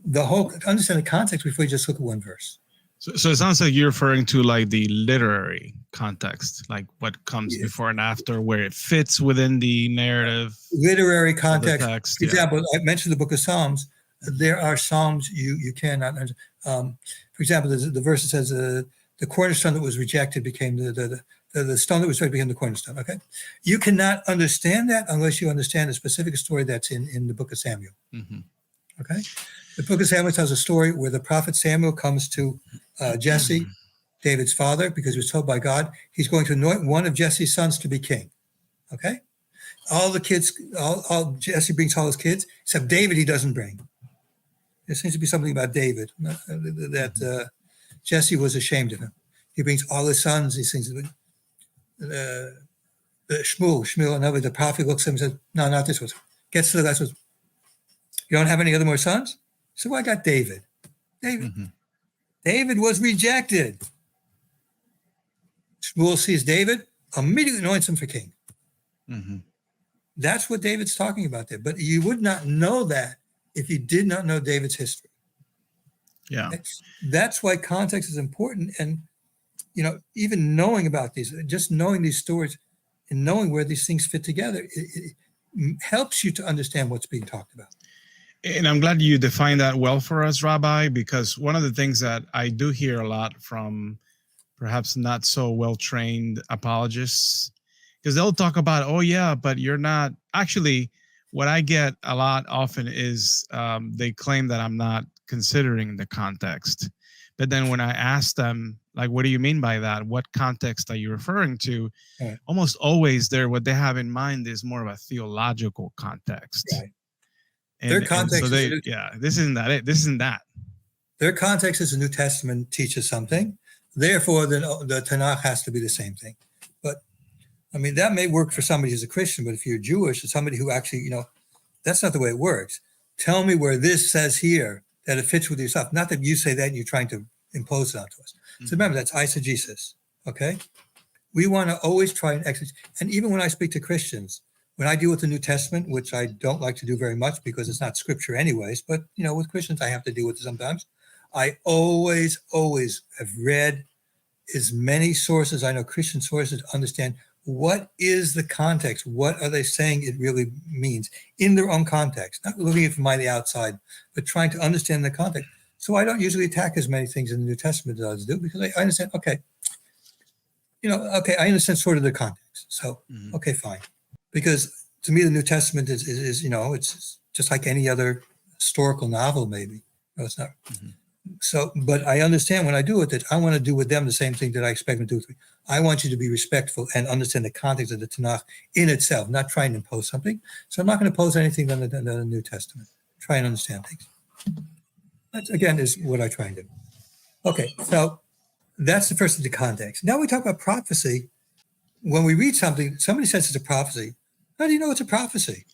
Speaker 2: the whole, understand the context before you just look at one verse.
Speaker 1: So it sounds like you're referring to like the literary context, like what comes before and after, where it fits within the narrative.
Speaker 2: Literary context. For example, I mentioned the book of Psalms. There are Psalms you cannot. For example, the verse that says the cornerstone that was rejected became the stone that was rejected became the cornerstone. Okay, you cannot understand that unless you understand the specific story that's in the book of Samuel. Mm-hmm. Okay, the book of Samuel tells a story where the prophet Samuel comes to Jesse, David's father, because he was told by God he's going to anoint one of Jesse's sons to be king. Okay, all the kids, all Jesse brings all his kids except David. He doesn't bring. There seems to be something about David that Jesse was ashamed of him. He brings all his sons. These things. Shmuel, another the prophet looks at him and says, "No, not this one." Gets to the last one. You don't have any other more sons? So I got David. David was rejected. Shmuel sees David, immediately anoints him for king. Mm-hmm. That's what David's talking about there. But you would not know that if you did not know David's history.
Speaker 1: Yeah.
Speaker 2: That's why context is important. And, even knowing about these, just knowing these stories and knowing where these things fit together, it helps you to understand what's being talked about.
Speaker 1: And I'm glad you defined that well for us, Rabbi, because one of the things that I do hear a lot from perhaps not so well-trained apologists, because they'll talk about, oh, yeah, but you're not. Actually, what I get a lot often is they claim that I'm not considering the context. But then when I ask them, like, what do you mean by that? What context are you referring to? Right. Almost always what they have in mind is more of a theological context. Right.
Speaker 2: Their context
Speaker 1: this isn't that it. This isn't that.
Speaker 2: Their context is the New Testament teaches something. Therefore, the Tenach has to be the same thing. But, I mean, that may work for somebody who's a Christian, but if you're Jewish or somebody who actually, that's not the way it works. Tell me where this says here that it fits with yourself. Not that you say that and you're trying to impose it onto us. Mm-hmm. So remember, that's eisegesis, okay? We want to always try and exegete. And even when I speak to Christians, when I deal with the New Testament, which I don't like to do very much because it's not scripture anyways, but, with Christians, I have to deal with it sometimes. I always have read as many sources, I know Christian sources, to understand what is the context, what are they saying it really means in their own context, not looking at it from the outside, but trying to understand the context. So I don't usually attack as many things in the New Testament as others do, because I understand, I understand sort of the context. So, okay, fine. Because to me, the New Testament is it's just like any other historical novel, maybe. No, it's not. Mm-hmm. So, but I understand when I do it that I want to do with them the same thing that I expect them to do with me. I want you to be respectful and understand the context of the Tanakh in itself, not try and impose something. So I'm not going to impose anything on the New Testament. Try and understand things. That, again, is what I try and do. Okay, so that's the first of the context. Now we talk about prophecy. When we read something, somebody says it's a prophecy. How do you know it's a prophecy?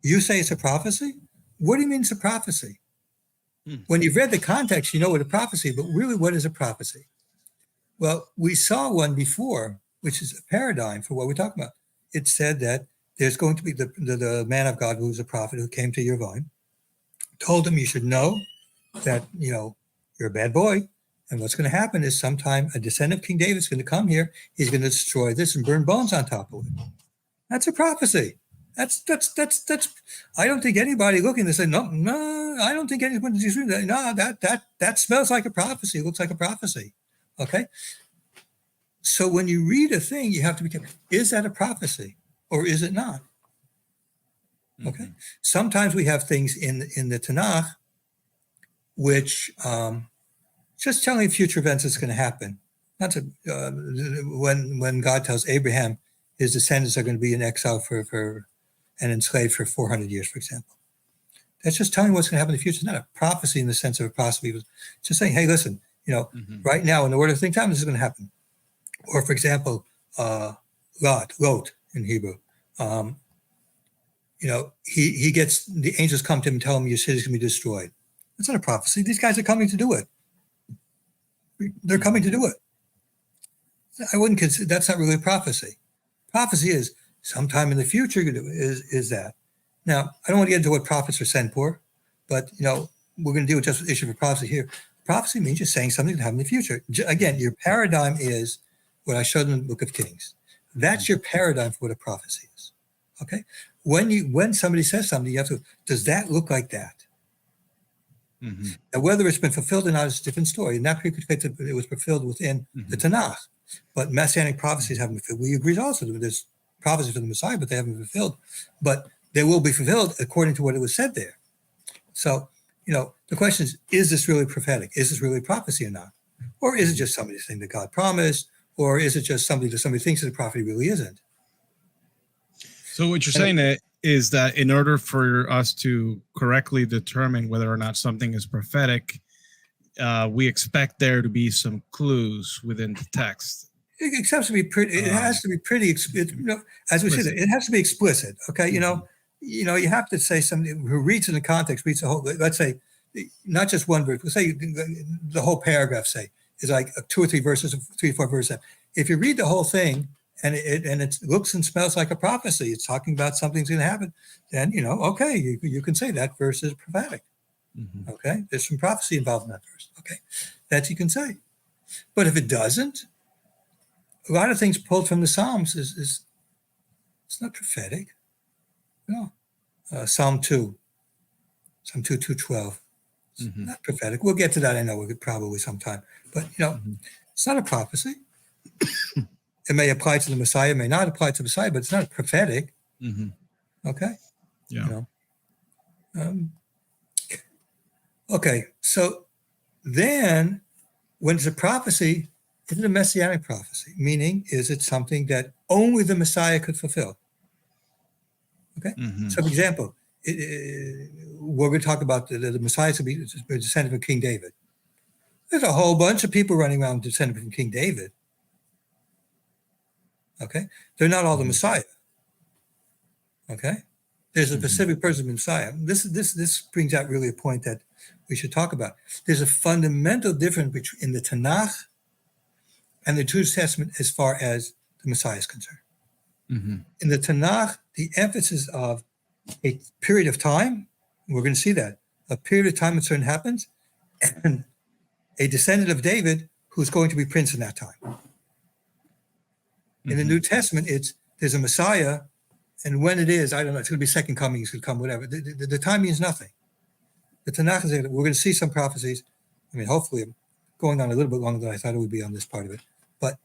Speaker 2: You say it's a prophecy? What do you mean it's a prophecy? When you've read the context, you know what a prophecy, but really, what is a prophecy? Well, we saw one before, which is a paradigm for what we're talking about. It said that there's going to be the man of God who's a prophet who came to Yervon, told him you should know that, you're a bad boy. And what's going to happen is sometime a descendant of King David's going to come here. He's going to destroy this and burn bones on top of it. That's a prophecy. That's. I don't think anybody looking to say no. I don't think anybody's doing that. No, that smells like a prophecy. It looks like a prophecy. Okay. So when you read a thing, you have to be careful. Is that a prophecy or is it not? Okay. Sometimes we have things in the Tenach which just telling future events is going to happen. Not to when God tells Abraham his descendants are going to be in exile for and enslaved for 400 years, for example. That's just telling what's going to happen in the future. It's not a prophecy in the sense of a prophecy. It's just saying, hey, listen, right now in the order of things, this is going to happen. Or, for example, Lot in Hebrew. He gets the angels come to him and tell him your city is going to be destroyed. It's not a prophecy. These guys are coming to do it. They're coming to do it. I wouldn't consider that's not really a prophecy. Prophecy is sometime in the future is that. Now, I don't want to get into what prophets are sent for, but we're going to deal with just the issue of prophecy here. Prophecy means you're saying something to happen in the future. Again, your paradigm is what I showed in the Book of Kings. That's your paradigm for what a prophecy is. Okay. When somebody says something, you have to. Does that look like that? Now, whether it's been fulfilled or not is a different story. In that particular case, it was fulfilled within the Tenach, but Messianic prophecies haven't been fulfilled. We agree also that there's prophecies for the Messiah, but they haven't been fulfilled. But they will be fulfilled according to what it was said there. So, the question is this really prophetic? Is this really prophecy or not? Or is it just somebody saying that God promised? Or is it just something that somebody thinks that the prophet really isn't?
Speaker 1: So what you're saying is that in order for us to correctly determine whether or not something is prophetic, we expect there to be some clues within the text.
Speaker 2: It has to be pretty. It has to be pretty. As we said, it has to be explicit. Okay, you have to say something who reads in the context, reads the whole. Let's say, not just one verse. Let's say the whole paragraph. Say is like 2 or 3 verses, 3 or 4 verses. If you read the whole thing and it looks and smells like a prophecy, it's talking about something's going to happen. Then okay, you can say that verse is prophetic. Okay, there's some prophecy involved in that verse. Okay, that you can say. But if it doesn't, a lot of things pulled from the Psalms is it's not prophetic. No. Psalm 2:12. It's not prophetic. We'll get to that, I know, probably sometime. But, it's not a prophecy. It may apply to the Messiah, it may not apply to the Messiah, but it's not prophetic. Okay?
Speaker 1: Yeah.
Speaker 2: Okay, so then when it's a prophecy, is it a Messianic prophecy? Meaning, is it something that only the Messiah could fulfill? Okay. So, for example, we're going to talk about the Messiah to be descended from King David. There's a whole bunch of people running around descended from King David. Okay. They're not all the Messiah. Okay. There's a specific person, the Messiah. This brings out really a point that we should talk about. There's a fundamental difference between the Tenach and the New Testament as far as the Messiah is concerned. In the Tenach, the emphasis of a period of time, we're going to see that, a period of time when certain happens, and a descendant of David who's going to be prince in that time. In the New Testament, there's a Messiah, and when it is, I don't know, it's going to be second coming, it's going to come, whatever. The time means nothing. The Tanakh is, we're going to see some prophecies. I mean, hopefully, I'm going on a little bit longer than I thought it would be on this part of it. But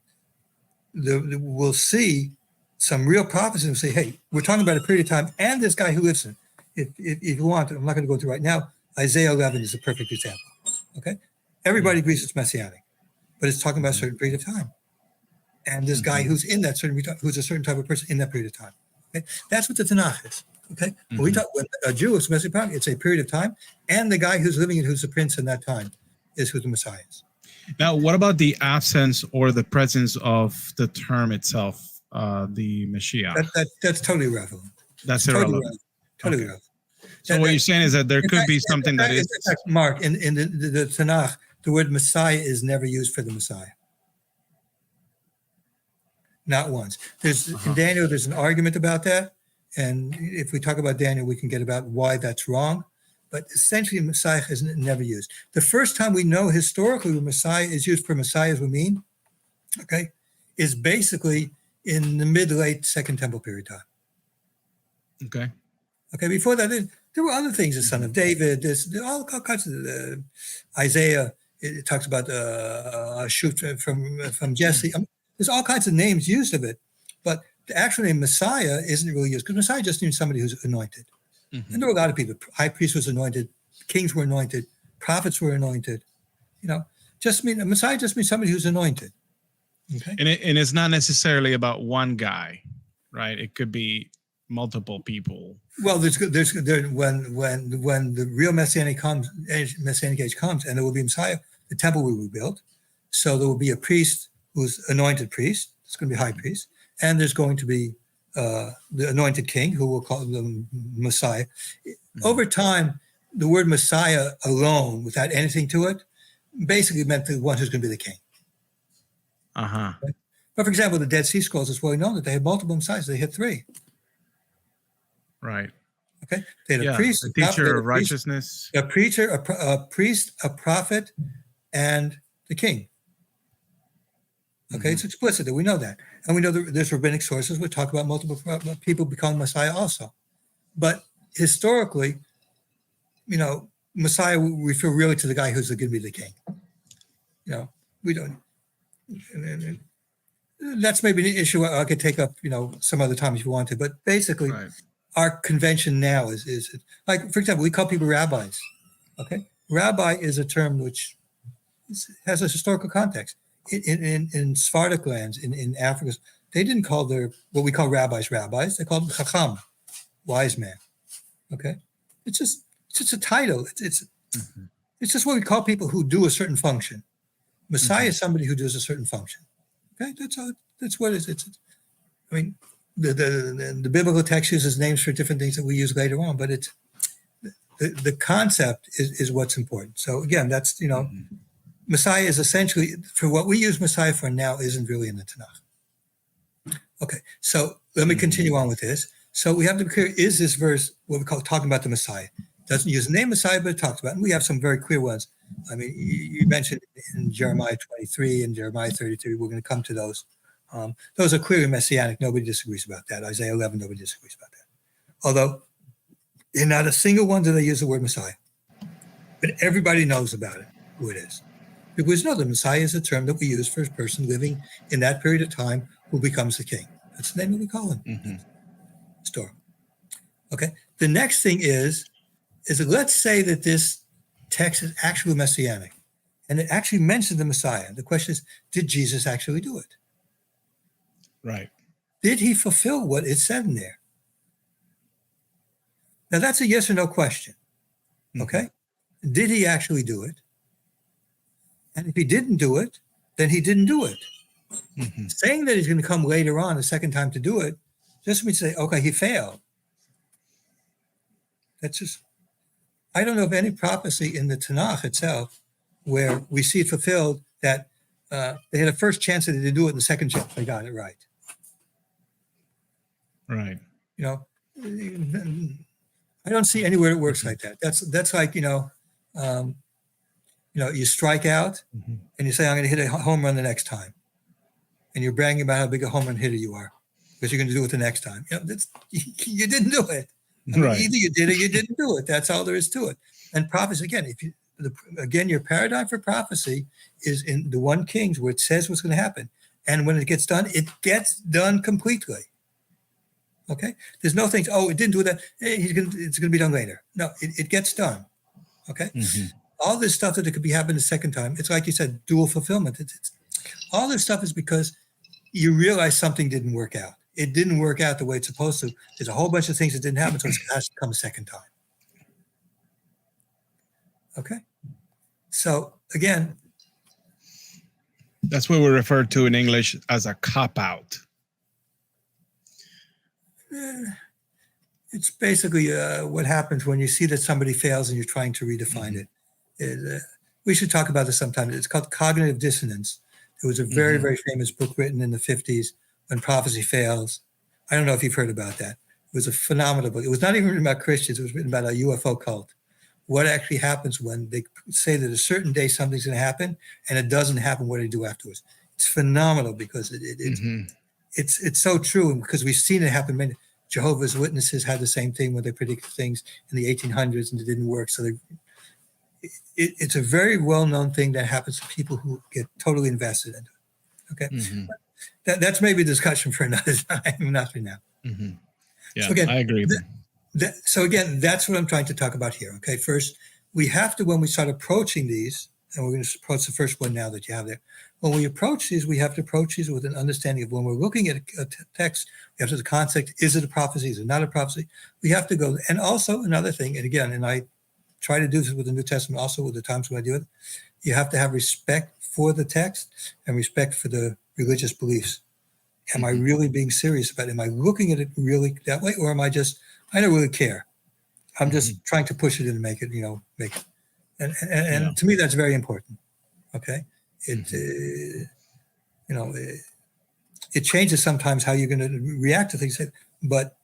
Speaker 2: we'll see some real prophecies and say, hey, we're talking about a period of time and this guy who lives in it. If you want, I'm not going to go into it right now. Isaiah 11 is a perfect example. Okay? Everybody agrees it's Messianic, but it's talking about a certain period of time. And this guy who's in that certain, who's a certain type of person in that period of time. Okay? That's what the Tanakh is. Okay, when a Jew is Messianic prophet, it's a period of time, and the guy who's living it, who's the prince in that time, is who the Messiah is.
Speaker 1: Now, what about the absence or the presence of the term itself, the Mashiach?
Speaker 2: That's totally irrelevant.
Speaker 1: That's irrelevant.
Speaker 2: Totally irrelevant.
Speaker 1: So what you're saying is that there could be something that is...
Speaker 2: In fact, Mark, in the Tenach, the word Messiah is never used for the Messiah. Not once. In Daniel, there's an argument about that. And if we talk about Daniel, we can get about why that's wrong. But essentially, Messiah is never used. The first time we know historically when Messiah is used for Messiah as we mean, okay, is basically in the mid-late Second Temple period time.
Speaker 1: Okay.
Speaker 2: Okay, before that, there were other things, the son of David, there's all kinds of, Isaiah, it talks about a shoot from Jesse. There's all kinds of names used of it, but the actual name Messiah isn't really used, because Messiah just means somebody who's anointed. And there were a lot of people. High priest was anointed, kings were anointed, prophets were anointed. Messiah just means somebody who's anointed. Okay,
Speaker 1: and it's not necessarily about one guy, right? It could be multiple people.
Speaker 2: Well, when the real Messianic age comes, and there will be Messiah, the temple will be built. So there will be a priest who's anointed priest. It's going to be high priest, and there's going to be the anointed king, who will call them Messiah. Over time, the word Messiah alone, without anything to it, basically meant the one who's going to be the king. But for example, the Dead Sea Scrolls, it's well known that they had multiple Messiahs. They had three.
Speaker 1: Right.
Speaker 2: Okay. They had a priest,
Speaker 1: a teacher of righteousness,
Speaker 2: a preacher, a priest, a prophet, and the king. Okay, it's explicit that we know that. And we know that there's rabbinic sources which talk about multiple people becoming Messiah also. But historically, Messiah, we refer really to the guy who's going to be the king. We don't. That's maybe an issue I could take up, some other time if you want to. But basically, our convention now is like, for example, we call people rabbis. Okay, rabbi is a term which has a historical context. In Sephardic lands, in Africa, they didn't call what we call rabbis. They called them chacham, wise man. Okay, it's just a title. It's just what we call people who do a certain function. Messiah is somebody who does a certain function. Okay, that's what it is. I mean, the biblical text uses names for different things that we use later on, but it's the concept is what's important. So again, that's Messiah is essentially, for what we use Messiah for now, isn't really in the Tanakh. Okay, so let me continue on with this. So we have to be clear, is this verse what we call talking about the Messiah? Doesn't use the name Messiah, but it talks about it. And we have some very clear ones. I mean, you mentioned in Jeremiah 23 and Jeremiah 33, we're going to come to those. Those are clearly Messianic. Nobody disagrees about that. Isaiah 11, nobody disagrees about that. Although, in not a single one do they use the word Messiah. But everybody knows about it, who it is. Because the Messiah is a term that we use for a person living in that period of time who becomes the king. That's the name that we call him. Store. Okay. The next thing is that let's say that this text is actually Messianic, and it actually mentions the Messiah. The question is, did Jesus actually do it?
Speaker 1: Right.
Speaker 2: Did he fulfill what it said in there? Now that's a yes or no question. Okay. Did he actually do it? And if he didn't do it, then he didn't do it. Saying that he's going to come later on a second time to do it just means to say, okay, he failed. That's just, I don't know of any prophecy in the Tanakh itself where we see it fulfilled that they had a first chance that they didn't do it, and the second chance they got it right.
Speaker 1: Right.
Speaker 2: I don't see anywhere it works like that. That's like, you strike out and you say, I'm going to hit a home run the next time. And you're bragging about how big a home run hitter you are because you're going to do it the next time. You didn't do it. Either you did it or you didn't do it. That's all there is to it. And prophecy, again, your paradigm for prophecy is in the 1 Kings where it says what's going to happen. And when it gets done completely. Okay? There's no things, it didn't do that. It's going to be done later. No, it gets done. Okay? All this stuff that it could be happening a second time, it's like you said, dual fulfillment. All this stuff is because you realize something didn't work out. it didn't work out the way it's supposed to. There's a whole bunch of things that didn't happen, so it has to come a second time. Okay. So again,
Speaker 1: that's what we refer to in English as a cop-out.
Speaker 2: It's basically what happens when you see that somebody fails and you're trying to redefine it. We should talk about this sometime. It's called cognitive dissonance. It was a very, very famous book written in the 50s, When Prophecy Fails. I don't know if you've heard about that. It was a phenomenal book. It was not even written about Christians. It was written about a UFO cult. What actually happens when they say that a certain day something's going to happen and it doesn't happen, what do they do afterwards? It's phenomenal because it's so true, and because we've seen it happen. Many Jehovah's Witnesses had the same thing when they predicted things in the 1800s and it didn't work. So it's a very well-known thing that happens to people who get totally invested into it. Okay, that's maybe a discussion for another time, not for now.
Speaker 1: Yeah,
Speaker 2: so again,
Speaker 1: I agree.
Speaker 2: So again, that's what I'm trying to talk about here. Okay, first, we have to, when we start approaching these, and we're going to approach the first one now that you have there. When we approach these, we have to approach these with an understanding of when we're looking at a text, we have to the context, is it a prophecy, is it not a prophecy? We have to go, and also another thing, and again, and I try to do this with the New Testament also with the times when I do it, you have to have respect for the text and respect for the religious beliefs. Am I really being serious about it? Am I looking at it really that way? Or am I just, I don't really care. I'm just trying to push it in and make it, make it. And to me, that's very important. Okay. It changes sometimes how you're going to react to things, but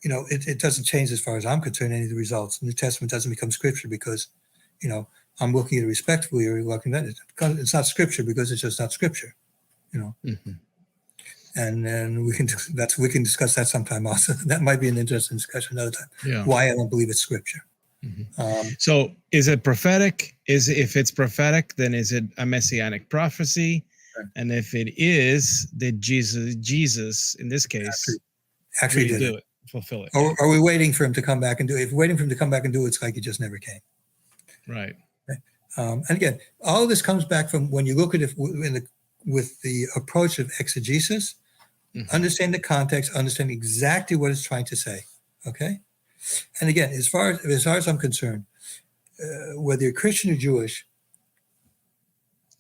Speaker 2: it doesn't change as far as I'm concerned, any of the results. The New Testament doesn't become scripture because, I'm looking at it respectfully or looking at it. It's not scripture because it's just not scripture, And then we can discuss that sometime also. That might be an interesting discussion another time.
Speaker 1: Yeah.
Speaker 2: Why I don't believe it's scripture.
Speaker 1: So is it prophetic? If it's prophetic, then is it a messianic prophecy? Right. And if it is, did Jesus in this case
Speaker 2: actually did
Speaker 1: do it, fulfill it?
Speaker 2: Or are we waiting for him to come back and do it? If we're waiting for him to come back and do it, it's like he just never came.
Speaker 1: Right.
Speaker 2: Okay. And again, all of this comes back from when you look at it with the approach of exegesis, understand the context, understand exactly what it's trying to say. Okay. And again, as far as I'm concerned, whether you're Christian or Jewish,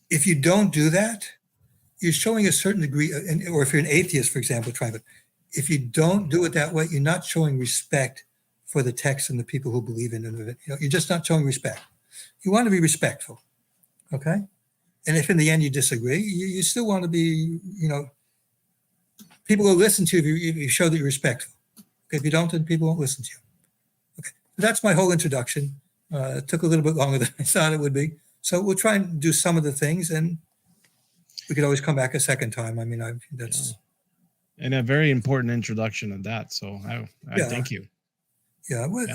Speaker 2: if you don't do that, you're showing a certain degree, or if you're an atheist, for example, if you don't do it that way, you're not showing respect for the text and the people who believe in it. You're just not showing respect. You want to be respectful, okay? And if in the end you disagree, you still want to be, people will listen to you if you show that you're respectful. Okay, if you don't, then people won't listen to you. Okay, that's my whole introduction. It took a little bit longer than I thought it would be. So we'll try and do some of the things, and we could always come back a second time. I mean, that's...
Speaker 1: And a very important introduction of that. So I thank you.
Speaker 2: Yeah. Well,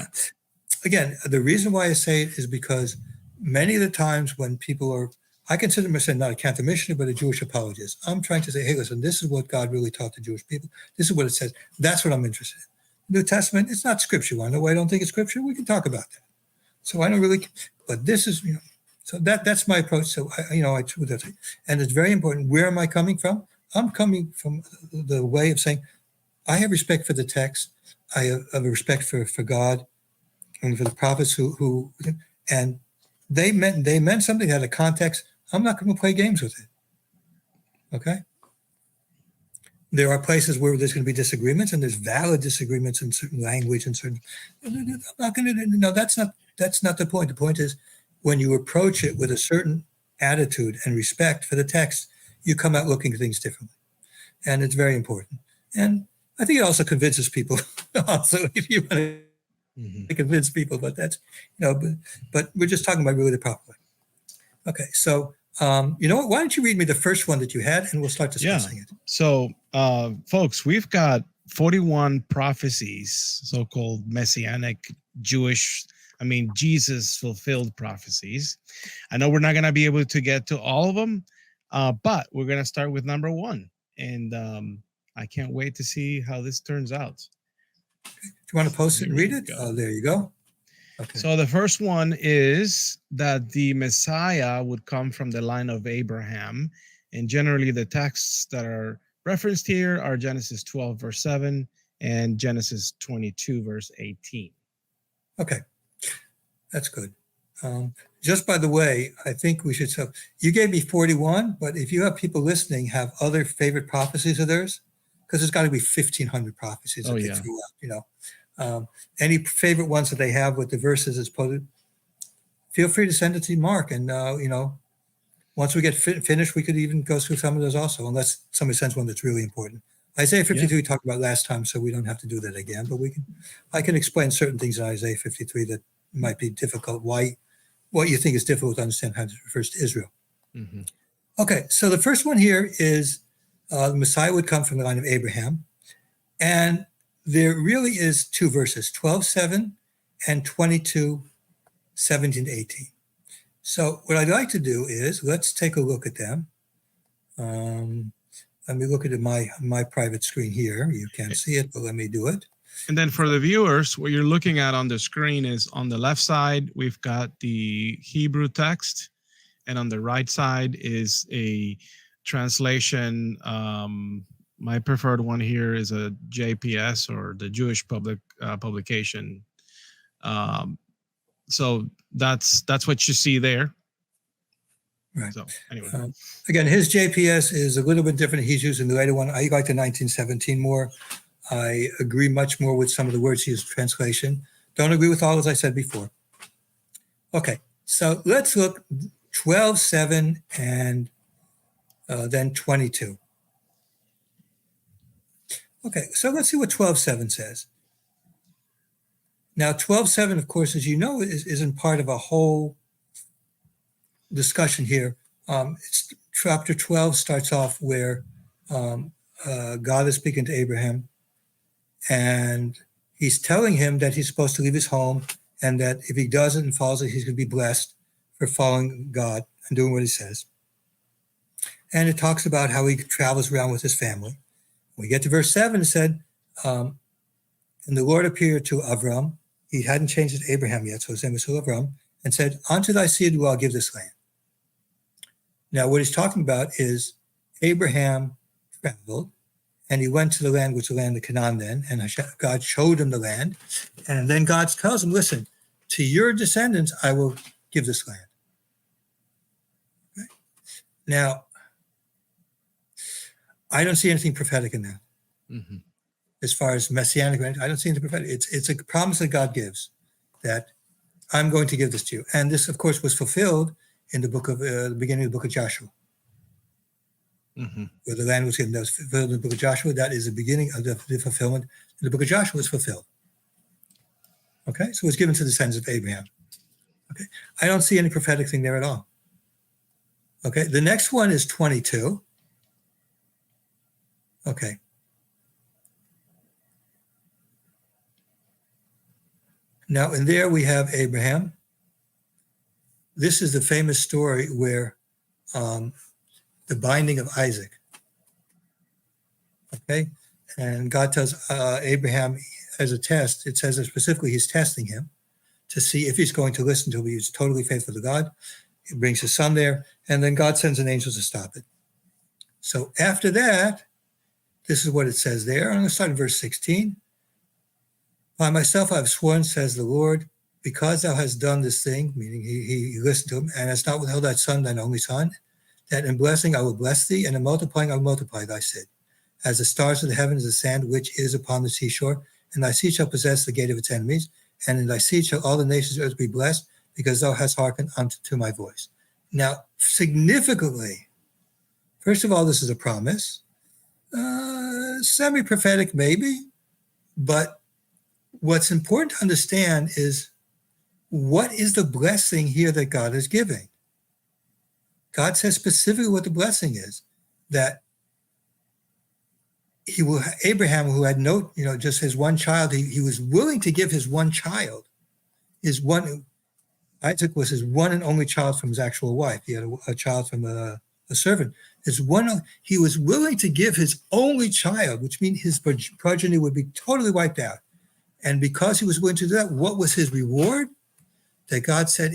Speaker 2: again, the reason why I say it is because many of the times when people are, I consider myself not a counter missionary, but a Jewish apologist. I'm trying to say, hey, listen, this is what God really taught the Jewish people. This is what it says. That's what I'm interested in. New Testament, it's not scripture. I know why I don't think it's scripture. We can talk about that. So I don't really, but this is, so that's my approach. So and it's very important. Where am I coming from? I'm coming from the way of saying, I have respect for the text. I have a respect for God and for the prophets who and they meant something that had a context. I'm not going to play games with it. Okay. There are places where there's going to be disagreements, and there's valid disagreements in certain language and certain. I'm not going to. No, that's not the point. The point is when you approach it with a certain attitude and respect for the text, you come out looking at things differently, and it's very important. And I think it also convinces people. Also, if you want to convince people, but that's but we're just talking about really the proper way. Okay, so. You know what? Why don't you read me the first one that you had, and we'll start discussing it.
Speaker 1: So, folks, we've got 41 prophecies, so-called Messianic Jewish, Jesus fulfilled prophecies. I know we're not going to be able to get to all of them, but we're going to start with number 1. And I can't wait to see how this turns out.
Speaker 2: Do you want to post it and read it? Oh, there you go. Okay.
Speaker 1: So the first one is that the Messiah would come from the line of Abraham, and generally the texts that are Referenced here are Genesis 12, verse 7, and Genesis 22, verse 18.
Speaker 2: Okay, that's good. Just by the way, I think we should. So you gave me 41, but if you have people listening have other favorite prophecies of theirs, because there's got to be 1,500 prophecies that they threw out. Any favorite ones that they have with the verses is posted. Feel free to send it to Mark, and once we get finished, we could even go through some of those also, unless somebody sends one that's really important. Isaiah 53 we talked about last time, so we don't have to do that again. But I can explain certain things in Isaiah 53 that might be difficult. What you think is difficult to understand how it refers to Israel.
Speaker 1: Mm-hmm.
Speaker 2: Okay, so the first one here is the Messiah would come from the line of Abraham. And there really is two verses, 12:7 and 22:17-18. So what I'd like to do is, let's take a look at them. Let me look at my private screen here. You can't see it, but let me do it.
Speaker 1: And then for the viewers, what you're looking at on the screen is on the left side, we've got the Hebrew text, and on the right side is a translation. My preferred one here is a JPS, or the Jewish publication. So that's what you see there.
Speaker 2: Right.
Speaker 1: So anyway,
Speaker 2: again, his JPS is a little bit different. He's using the later one. I like the 1917 more. I agree much more with some of the words he used translation. Don't agree with all, as I said before. Okay, so let's look 12:7 and then 22. Okay, so let's see what 12:7 says. Now, 12:7, of course, as you know, isn't part of a whole discussion here. It's chapter 12 starts off where God is speaking to Abraham, and he's telling him that he's supposed to leave his home, and that if he doesn't and follows it, he's going to be blessed for following God and doing what he says. And it talks about how he travels around with his family. We get to verse 7, it said, and the Lord appeared to Avram. He hadn't changed it to Abraham yet, so his name was still Avram, and said, unto thy seed will I give this land. Now, what he's talking about is Abraham traveled, and he went to the land, which was the land of Canaan then, and God showed him the land. And then God tells him, listen, to your descendants, I will give this land. Okay? Now, I don't see anything prophetic in that.
Speaker 1: mm-hmm.
Speaker 2: As far as Messianic, I don't see anything prophetic. It's a promise that God gives, that I'm going to give this to you. And this, of course, was fulfilled in the book of the beginning of the book of Joshua.
Speaker 1: Mm-hmm.
Speaker 2: Where the land was given, that was fulfilled in the book of Joshua. That is the beginning of the fulfillment. In the book of Joshua was fulfilled. Okay, so it was given to the descendants of Abraham. Okay, I don't see any prophetic thing there at all. Okay, the next one is 22. Okay. Now, in there we have Abraham. This is the famous story where the binding of Isaac. Okay, and God tells Abraham as a test, it says that specifically he's testing him to see if he's going to listen to him. He's totally faithful to God. He brings his son there, and then God sends an angel to stop it. So after that, this is what it says there. I'm going to start in verse 16. By myself I have sworn, says the Lord, because thou hast done this thing, meaning he listened to him, and hast not withheld thy son, thine only son, that in blessing I will bless thee, and in multiplying I will multiply thy seed. As the stars of the heavens, the sand which is upon the seashore, and thy seed shall possess the gate of its enemies, and in thy seed shall all the nations of earth be blessed, because thou hast hearkened unto my voice. Now, significantly, first of all, this is a promise, semi-prophetic maybe, but what's important to understand is what is the blessing here that God is giving? God says specifically what the blessing is, that he will, Abraham, who had no, just his one child, he was willing to give his one child, Isaac was his one and only child from his actual wife. He had a child from a servant. He was willing to give his only child, which means his progeny would be totally wiped out. And because he was willing to do that, what was his reward? That God said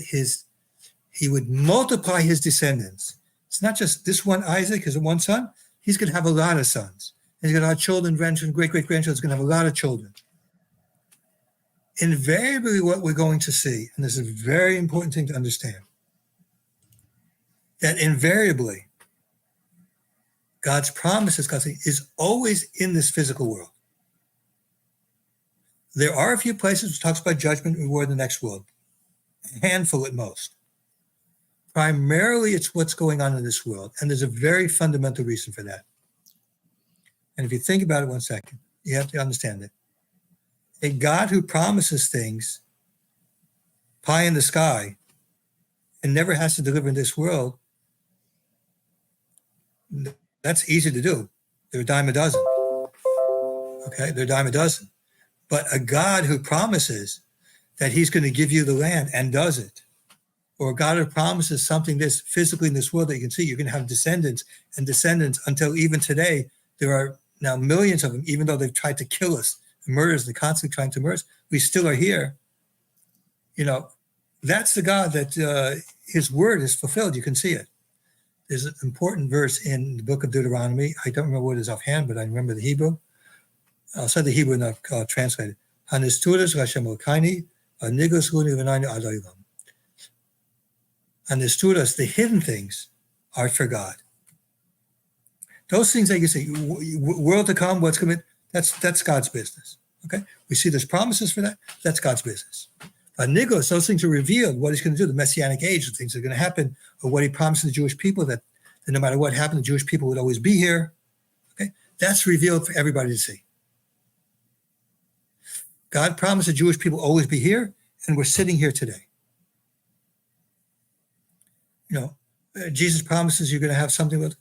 Speaker 2: he would multiply his descendants. It's not just this one Isaac, his one son, he's going to have a lot of sons. And he's going to have children, grandchildren, great-great-grandchildren. He's going to have a lot of children. Invariably, what we're going to see, and this is a very important thing to understand, that invariably, God's promises is always in this physical world. There are a few places which talks about judgment and reward in the next world, a handful at most. Primarily, it's what's going on in this world, and there's a very fundamental reason for that. And if you think about it 1 second, you have to understand it. A God who promises things pie in the sky and never has to deliver in this world, that's easy to do. They're a dime a dozen. Okay, they're a dime a dozen. But a God who promises that he's going to give you the land and does it, or a God who promises something this physically in this world that you can see, you're going to have descendants and descendants until even today, there are now millions of them, even though they've tried to kill us, and murder us, they're constantly trying to murder us, we still are here. You know, that's the God that his word is fulfilled. You can see it. There's an important verse in the book of Deuteronomy. I don't remember what it is offhand, but I remember the Hebrew. I'll say the Hebrew and I'll translate it. Hanestudas Hashem Elkaini, Anigus Luni Venani Adoilam. Hanestudas, the hidden things, are for God. Those things that you see, world to come, what's coming, that's God's business. Okay? We see there's promises for that. That's God's business. Nigos, those things are revealed, what he's going to do, the Messianic age, the things that are going to happen, or what he promised the Jewish people that no matter what happened, the Jewish people would always be here. Okay? That's revealed for everybody to see. God promised the Jewish people always be here, and we're sitting here today. You know, Jesus promises you're going to have something with,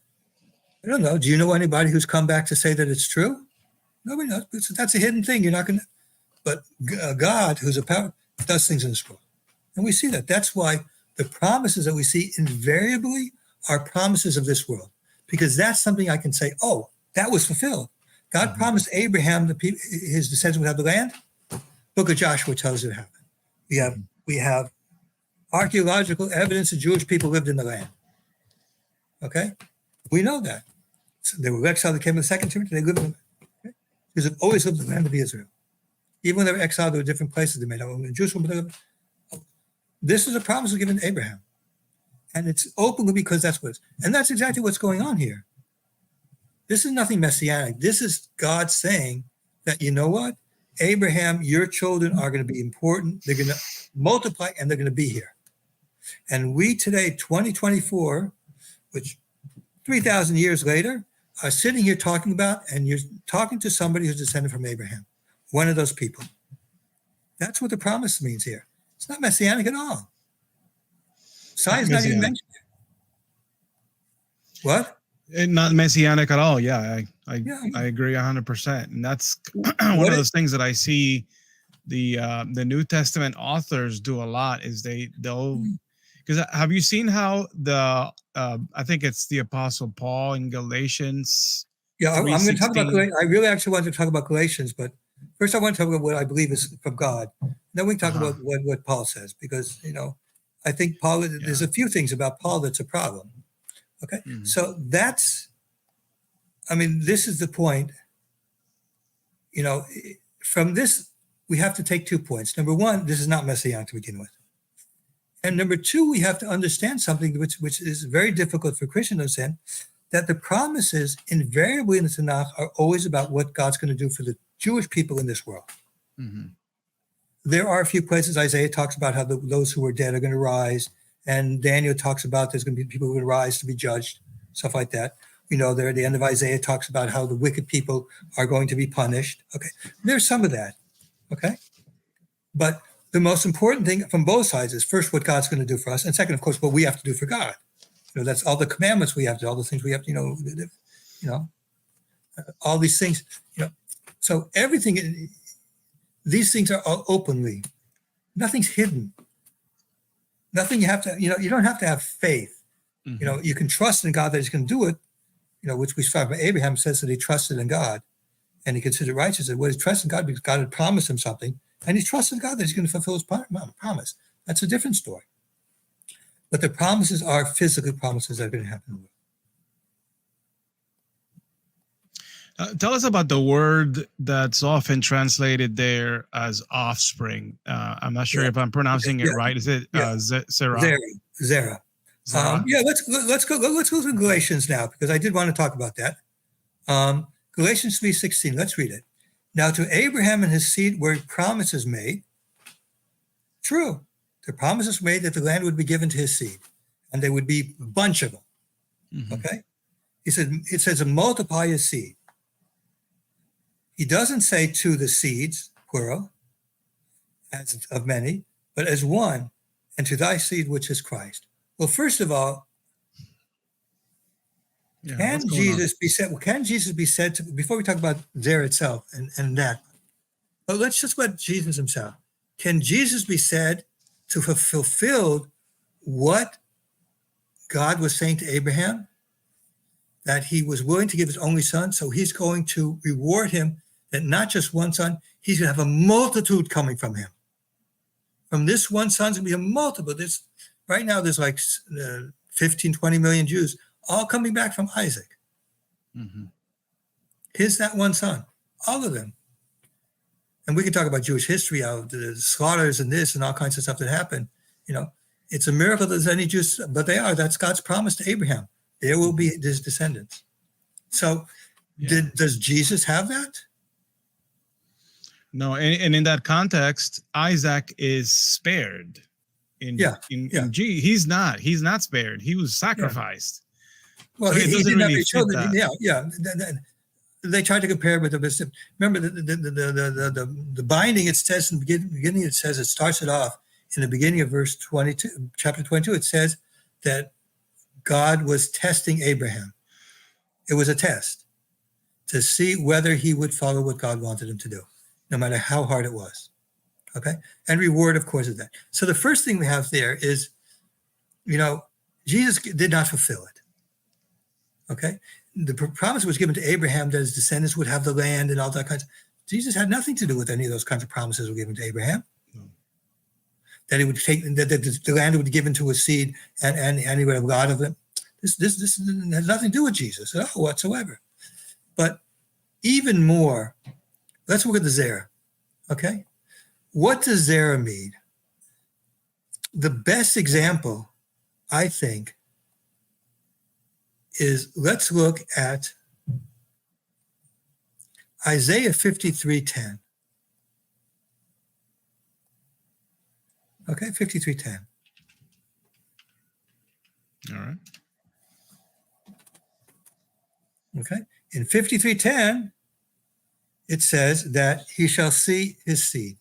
Speaker 2: I don't know, do you know anybody who's come back to say that it's true? Nobody knows. That's a hidden thing. You're not going to, but God, who's a power, does things in this world. And we see that. That's why the promises that we see invariably are promises of this world, because that's something I can say, oh, that was fulfilled. God promised Abraham his descendants would have the land. Book of Joshua tells it happened. We have archaeological evidence that Jewish people lived in the land. Okay? We know that. So they were exiled, they came to the second Timothy, they lived in the land. Okay? Because they've always lived in the land of Israel. Even when they were exiled, there were different places they made out. In Jerusalem, this is a promise given to Abraham. And it's openly because that's what it is. And that's exactly what's going on here. This is nothing messianic. This is God saying that, you know what? Abraham, your children are going to be important. They're going to multiply and they're going to be here. And we today, 2024, which 3,000 years later, are sitting here talking about, and you're talking to somebody who's descended from Abraham. One of those people. That's what the promise means here. It's not messianic at all. Science not even mentioned it. What?
Speaker 1: Not messianic at all. Yeah, I agree 100%. And that's one of those things that I see the New Testament authors do a lot is they'll because have you seen how the I think it's the Apostle Paul in Galatians?
Speaker 2: Yeah, I'm going to talk about. I really actually want to talk about Galatians, but first, I want to talk about what I believe is from God. Then we can talk about what Paul says, because, you know, I think Paul, there's a few things about Paul that's a problem. Okay. So this is the point, you know, from this, we have to take 2 points. Number one, this is not messianic to begin with. And number two, we have to understand something which is very difficult for Christians to understand, that the promises invariably in the Tenach are always about what God's going to do for the Jewish people in this world. There are a few places Isaiah talks about how those who are dead are going to rise, and Daniel talks about there's going to be people who will rise to be judged, stuff like that. You know, there at the end of Isaiah talks about how the wicked people are going to be punished. Okay, there's some of that. Okay, but the most important thing from both sides is first what God's going to do for us, and second, of course, what we have to do for God. You know, that's all the commandments we have to, all the things we have to, you know, all these things. You know, so everything. These things are all openly. Nothing's hidden. Nothing you have to, you know, you don't have to have faith. You know, you can trust in God that he's going to do it, you know, which we find from Abraham says that he trusted in God and he considered righteous. And what he trusted in God because God had promised him something, and he trusted God that he's going to fulfill his promise. That's a different story. But the promises are physical promises that are going to happen.
Speaker 1: Tell us about the word that's often translated there as offspring. I'm not sure
Speaker 2: Yeah.
Speaker 1: if I'm pronouncing it
Speaker 2: Yeah.
Speaker 1: right. Is it
Speaker 2: Yeah.
Speaker 1: Zerah?
Speaker 2: Zera.
Speaker 1: Zerah?
Speaker 2: Yeah, let's go to Galatians now, because I did want to talk about that. Galatians 3:16. Let's read it. Now to Abraham and his seed were promises made. True, the promises made that the land would be given to his seed, and there would be a bunch of them.
Speaker 1: Mm-hmm.
Speaker 2: Okay, it says, multiply his seed. He doesn't say to the seeds, plural, as of many, but as one, and to thy seed, which is Christ. Well, first of all, can Jesus be said? Well, can Jesus be said to? Before we talk about there itself and that, but let's just let Jesus himself. Can Jesus be said to have fulfilled what God was saying to Abraham? That he was willing to give his only son, so he's going to reward him. That not just one son, he's going to have a multitude coming from him. From this one son's going to be a multiple. Right now, there's like 15, 20 million Jews, all coming back from Isaac.
Speaker 1: Mm-hmm.
Speaker 2: Here's that one son, all of them. And we can talk about Jewish history, how the slaughters and this and all kinds of stuff that happened. It's a miracle that there's any Jews, but they are. That's God's promise to Abraham. There will be his descendants. So does Jesus have that?
Speaker 1: No, and in that context, Isaac is spared. He's not spared. He was sacrificed.
Speaker 2: Yeah. Well,
Speaker 1: so
Speaker 2: he
Speaker 1: doesn't
Speaker 2: didn't
Speaker 1: really
Speaker 2: have
Speaker 1: fit
Speaker 2: children.
Speaker 1: that.
Speaker 2: Yeah. They tried to compare with the. Remember the binding. It says in the beginning. It says it starts it off in the beginning of verse 22, chapter 22. It says that God was testing Abraham. It was a test to see whether he would follow what God wanted him to do, no matter how hard it was. Okay? And reward, of course, is that. So the first thing we have there is, Jesus did not fulfill it. Okay? The promise was given to Abraham that his descendants would have the land and all that kinds of. Jesus had nothing to do with any of those kinds of promises were given to Abraham. No. That he would take, that the land would be given to his seed and he would have a lot of it. This has nothing to do with Jesus at all whatsoever. But even more, let's look at the Zerah. Okay? What does Zerah mean? The best example, I think, is let's look at Isaiah 53:10. Okay, 53:10.
Speaker 1: All right.
Speaker 2: Okay, in 53:10, it says that he shall see his seed.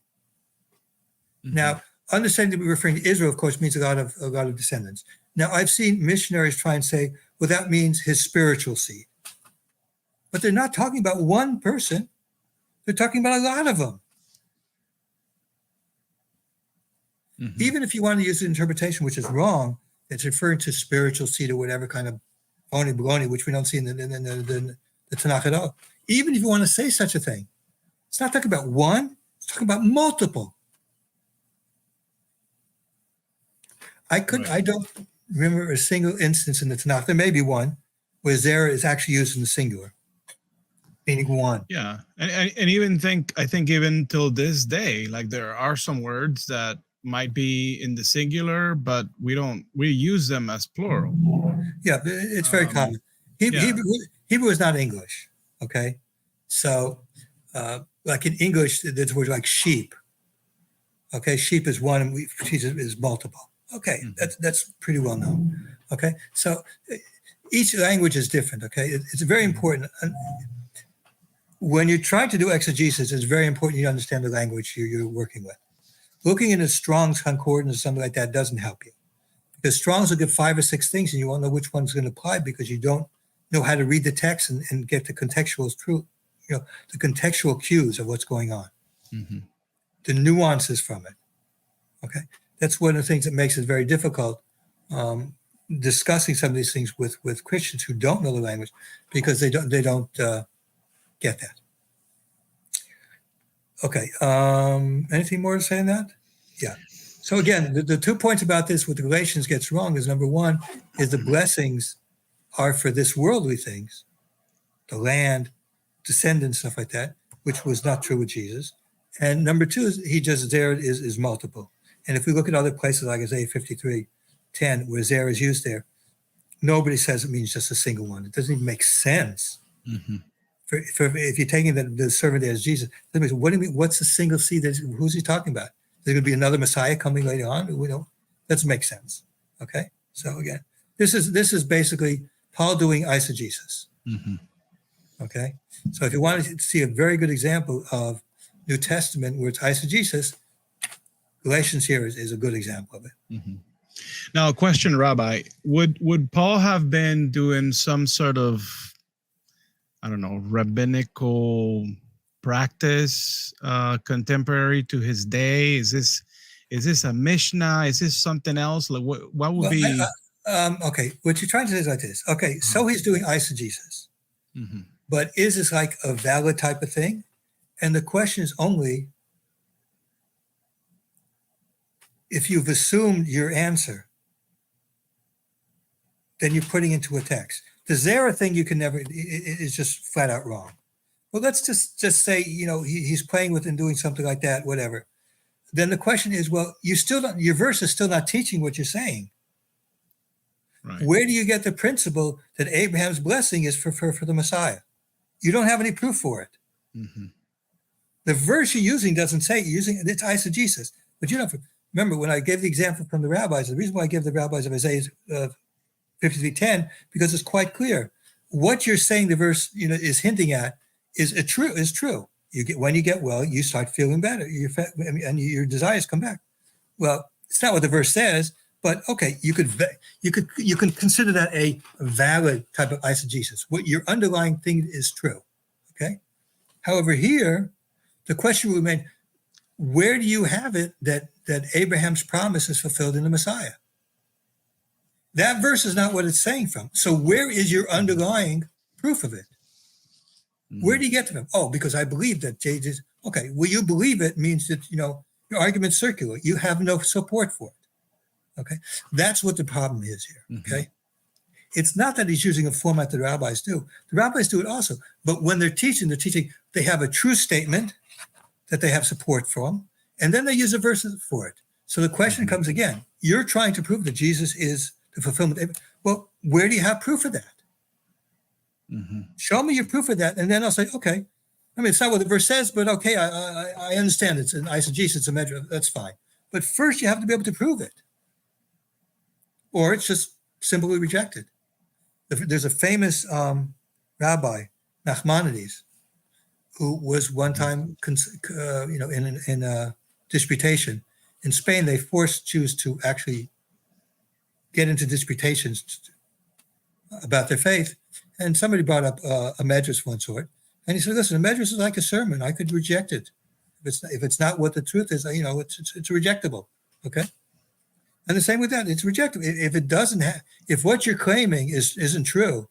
Speaker 2: Mm-hmm. Now, understanding to be referring to Israel, of course, means a lot of descendants. Now, I've seen missionaries try and say, well, that means his spiritual seed. But they're not talking about one person. They're talking about a lot of them. Mm-hmm. Even if you want to use the interpretation, which is wrong, it's referring to spiritual seed or whatever kind of phony baloney, which we don't see in the Tenach at all. Even if you want to say such a thing, it's not talking about one, it's talking about multiple. I don't remember a single instance in the Tanakh. There may be one where Zerah is actually used in the singular, meaning one.
Speaker 1: Yeah, and I think even till this day, like there are some words that might be in the singular, but we use them as plural.
Speaker 2: Yeah, it's very common. Hebrew is not English. Okay, so like in English, there's words like sheep. Okay, sheep is one, and sheep is multiple. Okay, that's pretty well known. Okay, so each language is different. Okay, it's very important. When you're trying to do exegesis, it's very important you understand the language you're working with. Looking in a Strong's Concordance or something like that doesn't help you, because Strong's will give 5 or 6 things and you won't know which one's going to apply because you don't know how to read the text and get the contextual the contextual cues of what's going on, the nuances from it. Okay. That's one of the things that makes it very difficult discussing some of these things with Christians who don't know the language, because they don't get that. Okay. Anything more to say on that? Yeah. So again, the 2 points about this with the Galatians gets wrong is, number one, is the blessings are for this worldly things, the land, descendants, stuff like that, which was not true with Jesus. And number two is he just there is multiple. And if we look at other places like Isaiah 53:10, where Zer is used there, nobody says it means just a single one. It doesn't even make sense.
Speaker 1: Mm-hmm.
Speaker 2: If you're taking the servant as Jesus, what do you mean? What's the single seed? Who's he talking about? There's going to be another Messiah coming later on? We don't. Doesn't make sense. Okay. So again, this is basically Paul doing eisegesis.
Speaker 1: Mm-hmm.
Speaker 2: Okay. So if you want to see a very good example of New Testament where it's eisegesis, Galatians here is a good example of it.
Speaker 1: Mm-hmm. Now, a question, Rabbi: Would Paul have been doing some sort of, I don't know, rabbinical practice contemporary to his day? Is this a Mishnah? Is this something else? Like what would be?
Speaker 2: Okay, what you're trying to say is like this. Okay, so he's doing eisegesis,
Speaker 1: Mm-hmm.
Speaker 2: but is this like a valid type of thing? And the question is only if you've assumed your answer, then you're putting into a text. The Zera thing you can never, is just flat out wrong. Well, let's just say, he's playing with and doing something like that, whatever. Then the question is, well, your verse is still not teaching what you're saying.
Speaker 1: Right.
Speaker 2: Where do you get the principle that Abraham's blessing is for the Messiah? You don't have any proof for it.
Speaker 1: Mm-hmm.
Speaker 2: The verse you're using doesn't say it's eisegesis. But remember when I gave the example from the rabbis, the reason why I give the rabbis of Isaiah 53:10, because it's quite clear. What you're saying the verse is hinting at is true. When you get well, you start feeling better. And your desires come back. Well, it's not what the verse says, but okay, you can consider that a valid type of eisegesis. What your underlying thing is true. Okay. However, here the question will remain: where do you have it that Abraham's promise is fulfilled in the Messiah? That verse is not what it's saying from. So where is your underlying proof of it? Mm-hmm. Where do you get to them? Oh, because I believe that Jesus. Okay, well, you believe it means that your argument's circular. You have no support for it. Okay, that's what the problem is here.
Speaker 1: Mm-hmm.
Speaker 2: Okay, it's not that he's using a format that the rabbis do. The rabbis do it also, but when they're teaching, they have a true statement that they have support from, and then they use the verses for it. So the question comes again: you're trying to prove that Jesus is the fulfillment. Well, where do you have proof of that?
Speaker 1: Mm-hmm.
Speaker 2: Show me your proof of that, and then I'll say, okay. I mean, it's not what the verse says, but okay, I understand it's an eisegesis, it's a measure. That's fine. But first, you have to be able to prove it, or it's just simply rejected. There's a famous rabbi, Nachmanides, who was one time, in a disputation in Spain. They forced Jews to actually get into disputations about their faith, and somebody brought up a medrash of one sort, and he said, "Listen, a medrash is like a sermon. I could reject it if it's not what the truth is. It's rejectable." Okay, and the same with that, it's rejectable if it doesn't have. If what you're claiming isn't true,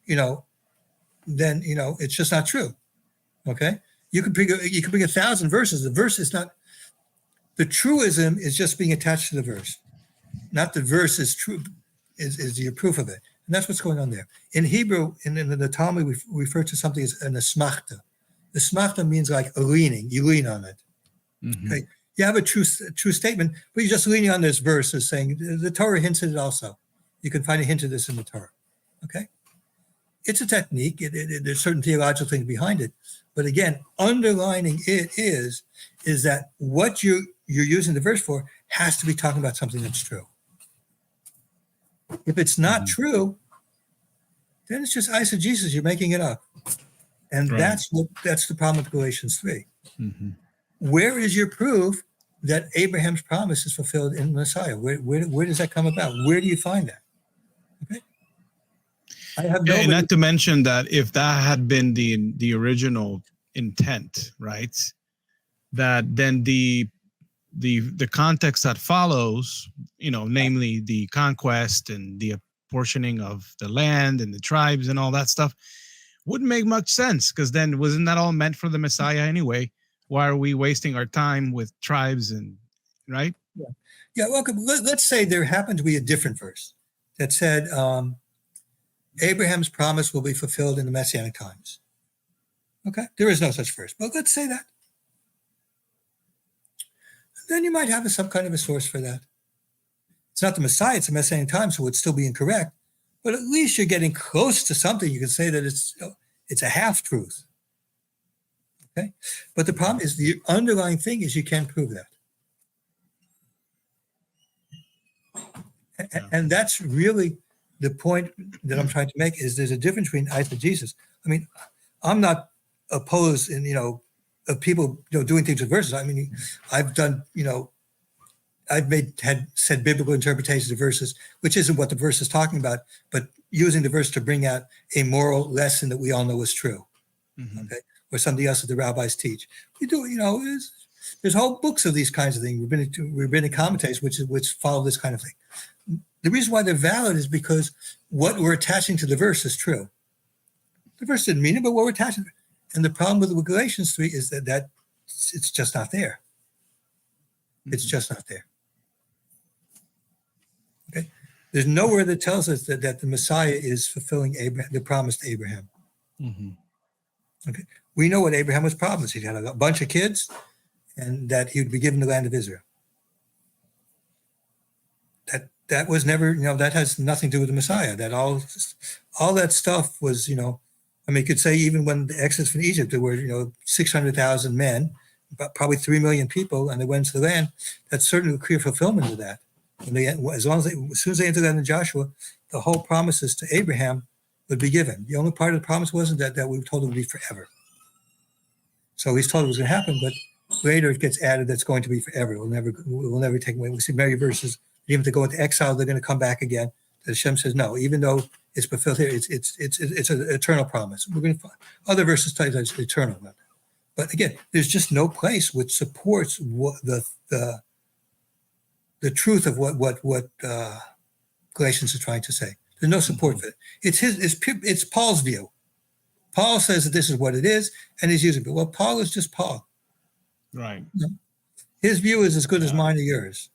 Speaker 2: then it's just not true. Okay, you could bring 1,000 verses. The verse is not. The truism is just being attached to the verse, not the verse is true. Is your proof of it. And that's what's going on there. In Hebrew, in the Talmud, we refer to something as an asmachta. Asmachta means like a leaning. You lean on it. Mm-hmm. Okay? You have a true statement, but you're just leaning on this verse as saying, the Torah hints at it also. You can find a hint of this in the Torah. Okay? It's a technique. There's certain theological things behind it. But again, underlining it is that what you're using the verse for has to be talking about something that's true. If it's not true, then it's just eisegesis. You're making it up, and
Speaker 1: right.
Speaker 2: that's the problem with Galatians 3.
Speaker 1: Mm-hmm.
Speaker 2: Where is your proof that Abraham's promise is fulfilled in Messiah? Where does that come about? Where do you find that? Okay, I have no.
Speaker 1: And not to mention that if that had been the original intent, right, that then the context that follows, namely the conquest and the apportioning of the land and the tribes and all that stuff, wouldn't make much sense, because then wasn't that all meant for the Messiah anyway? Why are we wasting our time with tribes and right?
Speaker 2: Yeah. Well, let's say there happened to be a different verse that said Abraham's promise will be fulfilled in the Messianic times. Okay, there is no such verse, but let's say that. Then you might have some kind of a source for that. It's not the Messiah, it's a Messianic time, so it would still be incorrect, but at least you're getting close to something. You can say that it's a half-truth. Okay, but the problem is the underlying thing is you can't prove that. And that's really the point that I'm trying to make, is there's a difference between eisegesis. I mean, I'm not opposed of people doing things with verses. I mean, I've done, had said biblical interpretations of verses, which isn't what the verse is talking about, but using the verse to bring out a moral lesson that we all know is true. Mm-hmm. Okay, or something else that the rabbis teach. We do, there's whole books of these kinds of things. Rabbinic commentaries which follow this kind of thing. The reason why they're valid is because what we're attaching to the verse is true. The verse didn't mean it, but what we're attaching. And the problem with Galatians 3 is that it's just not there. It's just not there. Okay, there's nowhere that tells us that the Messiah is fulfilling the promise to Abraham. Mm-hmm. Okay, we know what Abraham was promised. He had a bunch of kids, and that he would be given the land of Israel. That was never, that has nothing to do with the Messiah. That all that stuff was, you could say even when the Exodus from Egypt, there were, 600,000 men, probably 3 million people, and they went to the land. That's certainly a clear fulfillment of that. As soon as they entered that in Joshua, the whole promises to Abraham would be given. The only part of the promise wasn't that we were told it would be forever. So he's told it was going to happen, but later it gets added that's going to be forever. It will never take away. We see many verses. Even if they go into exile, they're going to come back again. Hashem says no, even though it's fulfilled here, it's an eternal promise. We're going to find other verses tell you that it's eternal. But again, there's just no place which supports what the truth of what Galatians is trying to say. There's no support for it. It's Paul's view. Paul says that this is what it is, and he's using it. Well, Paul is just Paul.
Speaker 1: Right.
Speaker 2: His view is as good as mine or yours.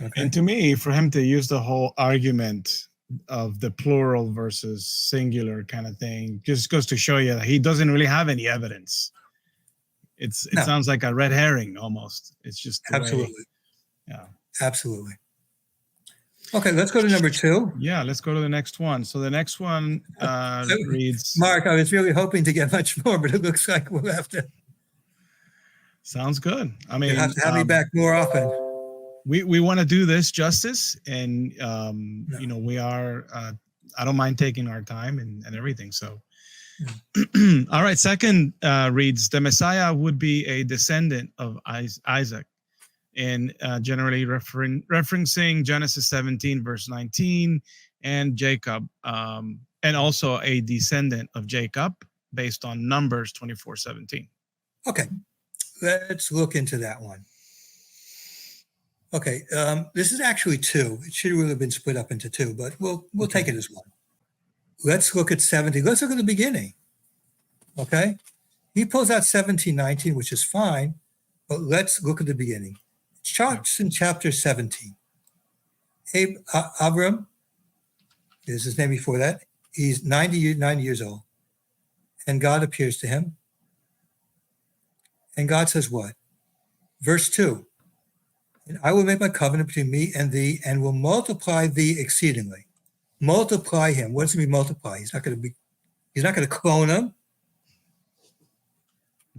Speaker 2: Okay.
Speaker 1: And to me, for him to use the whole argument of the plural versus singular kind of thing just goes to show you that he doesn't really have any evidence. It sounds like a red herring almost. It's just
Speaker 2: absolutely.
Speaker 1: Yeah.
Speaker 2: Absolutely. Okay, let's go to number 2.
Speaker 1: Yeah, let's go to the next one. So the next one reads...
Speaker 2: Mark, I was really hoping to get much more, but it looks like we'll have to...
Speaker 1: Sounds good. I mean...
Speaker 2: You'll have to have me back more often.
Speaker 1: We want to do this justice, and, we are... I don't mind taking our time and everything, so... Yeah. All right, second reads, the Messiah would be a descendant of Isaac. And generally referencing Genesis 17, verse 19, and Jacob, and also a descendant of Jacob based on Numbers 24:17.
Speaker 2: Okay, let's look into that one. Okay, this is actually 2. It should really have been split up into 2, but we'll take it as one. Let's look at 17. Let's look at the beginning. Okay, he pulls out 17:19, which is fine, but let's look at the beginning. Starts in chapter 17. Abram is his name before that. He's 90 years old. And God appears to him. And God says what? Verse 2. And I will make my covenant between me and thee and will multiply thee exceedingly. Multiply him. What does it mean multiply? He's not going to clone him.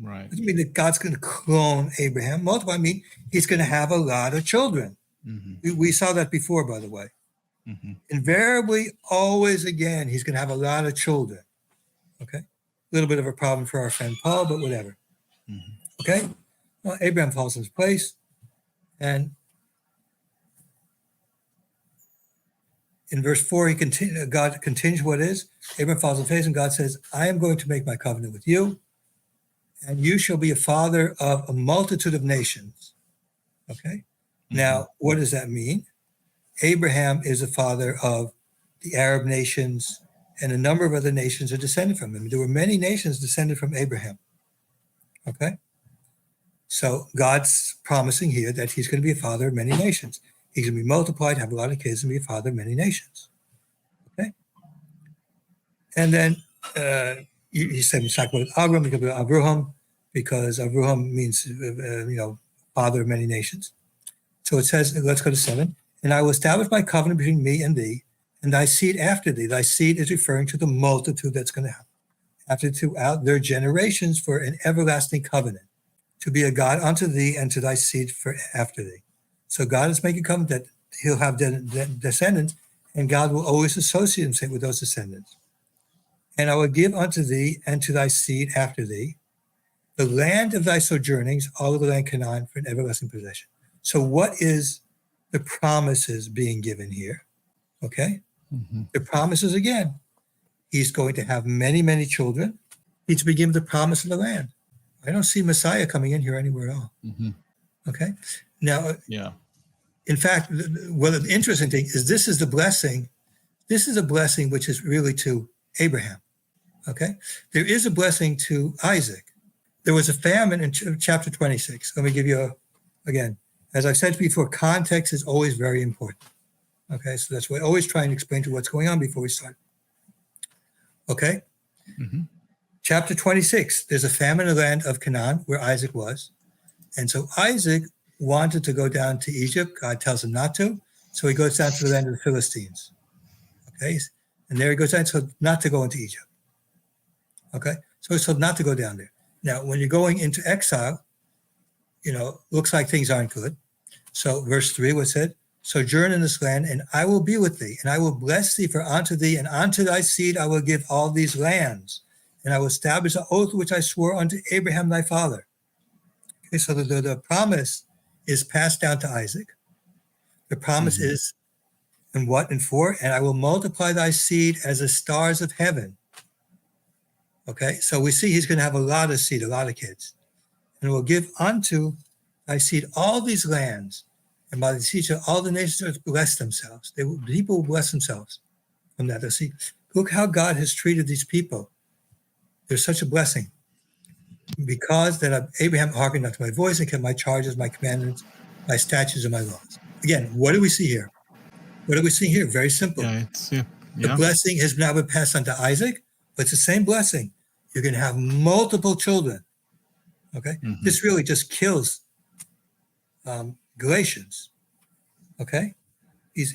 Speaker 1: Right.
Speaker 2: It doesn't mean that God's going to clone Abraham. Multiply mean he's going to have a lot of children. Mm-hmm. We saw that before, by the way. Mm-hmm. Invariably, always again, he's going to have a lot of children. Okay? A little bit of a problem for our friend Paul, but whatever. Mm-hmm. Okay? Well, Abraham falls in his place. And in verse 4, God continues what is. Abraham falls in his face, and God says, I am going to make my covenant with you. And you shall be a father of a multitude of nations. Okay? Mm-hmm. Now, what does that mean? Abraham is a father of the Arab nations, and a number of other nations are descended from him. There were many nations descended from Abraham. Okay? So God's promising here that he's going to be a father of many nations. He's going to be multiplied, have a lot of kids, and be a father of many nations. Okay? And then he said he's talking about Abram, he could be Avraham, because Avraham means, father of many nations. So it says, let's go to 7. And I will establish my covenant between me and thee, and thy seed after thee. Thy seed is referring to the multitude that's going to happen after throughout their generations for an everlasting covenant, to be a God unto thee and to thy seed for after thee. So God is making a covenant that he'll have descendants, and God will always associate himself with those descendants. And I will give unto thee and to thy seed after thee the land of thy sojournings, all of the land Canaan, for an everlasting possession. So what is the promises being given here? Okay.
Speaker 3: Mm-hmm.
Speaker 2: The promises again. He's going to have many, many children. He's to be given the promise of the land. I don't see Messiah coming in here anywhere at all.
Speaker 3: Mm-hmm.
Speaker 2: Okay. Now,
Speaker 3: yeah.
Speaker 2: In fact, the interesting thing is this is the blessing. This is a blessing which is really to Abraham. Okay. There is a blessing to Isaac. There was a famine in chapter 26. Let me give you again, as I've said before, context is always very important. Okay. So that's why I always try and explain to what's going on before we start. Okay.
Speaker 3: Mm-hmm.
Speaker 2: Chapter 26, there's a famine in the land of Canaan where Isaac was. And so Isaac wanted to go down to Egypt. God tells him not to. So he goes down to the land of the Philistines. Okay. And there he goes down, so not to go into Egypt. Okay. So he's told not to go down there. Now, when you're going into exile, looks like things aren't good. So verse 3 was said, sojourn in this land, and I will be with thee, and I will bless thee, for unto thee and unto thy seed I will give all these lands, and I will establish the oath which I swore unto Abraham thy father. Okay, so the promise is passed down to Isaac. The promise is, and what and for, and I will multiply thy seed as the stars of heaven. Okay, so we see he's going to have a lot of seed, a lot of kids, and will give unto thy seed all these lands. And by the seed shall all the nations bless themselves. People will bless themselves from that. They'll see, look how God has treated these people. There's such a blessing. Because that Abraham hearkened unto my voice and kept my charges, my commandments, my statutes, and my laws. Again, what do we see here? What do we see here? Very simple. The blessing has now been passed on to Isaac, but it's the same blessing. You're going to have multiple children. Okay? Mm-hmm. This really just kills Galatians. Okay? He's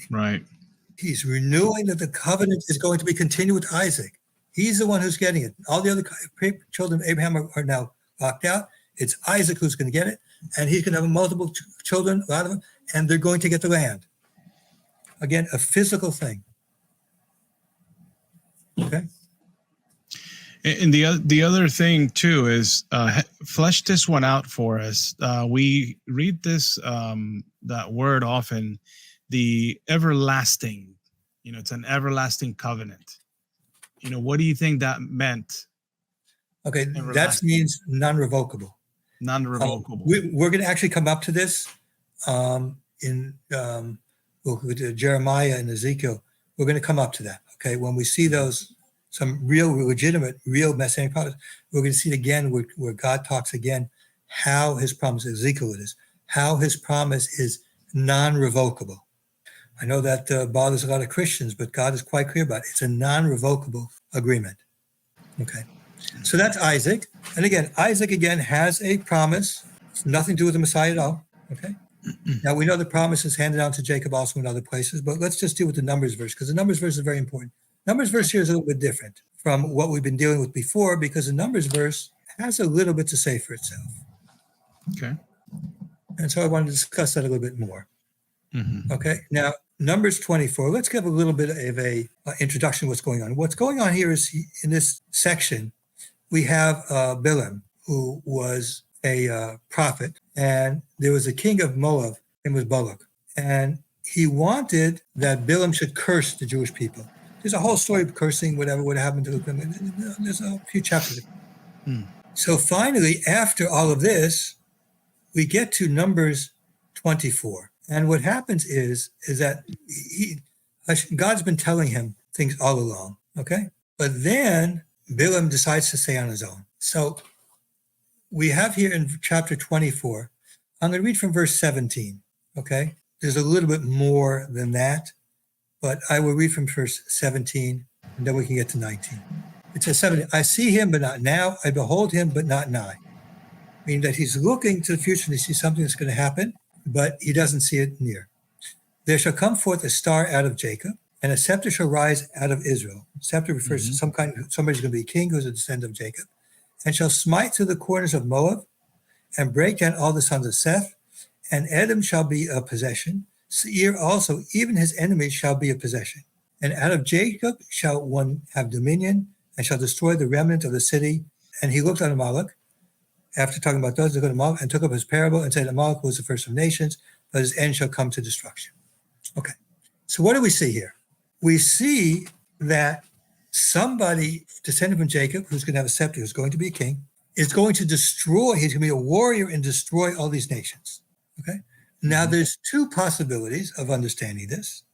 Speaker 2: renewing that the covenant is going to be continued with Isaac. He's the one who's getting it. All the other children of Abraham are now locked out. It's Isaac who's going to get it, and he's going to have multiple children, a lot of them, and they're going to get the land. Again, a physical thing. Okay?
Speaker 1: And the other thing too is flesh this one out for us. We read this that word often, the everlasting. It's an everlasting covenant. What do you think that meant?
Speaker 2: Okay, that means non-revocable.
Speaker 1: Non-revocable.
Speaker 2: We're going to actually come up to this in with Jeremiah and Ezekiel. We're going to come up to that. Okay, when we see those. Some real legitimate, real Messianic prophets, we're going to see it again where God talks again how his promise, Ezekiel it is, how his promise is non-revocable. I know that bothers a lot of Christians, but God is quite clear about it. It's a non-revocable agreement. Okay, so that's Isaac. And again, Isaac again has a promise. It's nothing to do with the Messiah at all. Okay, now we know the promise is handed down to Jacob also in other places, but let's just deal with the Numbers verse because the Numbers verse is very important. Numbers verse here is a little bit different from what we've been dealing with before because the Numbers verse has a little bit to say for itself.
Speaker 1: Okay.
Speaker 2: And so I wanted to discuss that a little bit more. Mm-hmm. Okay. Now, Numbers 24, let's give a little bit of a introduction to what's going on. What's going on here is in this section, we have Bilam, who was a prophet, and there was a king of Moab, and was Balak. And he wanted that Bilam should curse the Jewish people. There's a whole story of cursing, whatever would happen to them. There's a few chapters. So finally, after all of this, we get to Numbers 24. And what happens is that God's been telling him things all along, okay? But then Bilam decides to stay on his own. So we have here in chapter 24, I'm going to read from verse 17, okay? There's a little bit more than that. But I will read from verse 17, and then we can get to 19. It says 70, I see him, but not now. I behold him, but not nigh. Meaning that he's looking to the future and he sees something that's going to happen, but he doesn't see it near. There shall come forth a star out of Jacob, and a scepter shall rise out of Israel. Scepter refers to somebody's going to be a king who's a descendant of Jacob, and shall smite through the corners of Moab, and break down all the sons of Seth, and Edom shall be a possession. Seir also, even his enemies, shall be a possession. And out of Jacob shall one have dominion, and shall destroy the remnant of the city. And he looked on Amalek, after talking about those, looked at Amalek, and took up his parable, and said, Amalek was the first of nations, but his end shall come to destruction. Okay, so what do we see here? We see that somebody descended from Jacob, who's going to have a scepter, who's going to be a king, is going to destroy, he's going to be a warrior and destroy all these nations. Okay, now there's two possibilities of understanding this.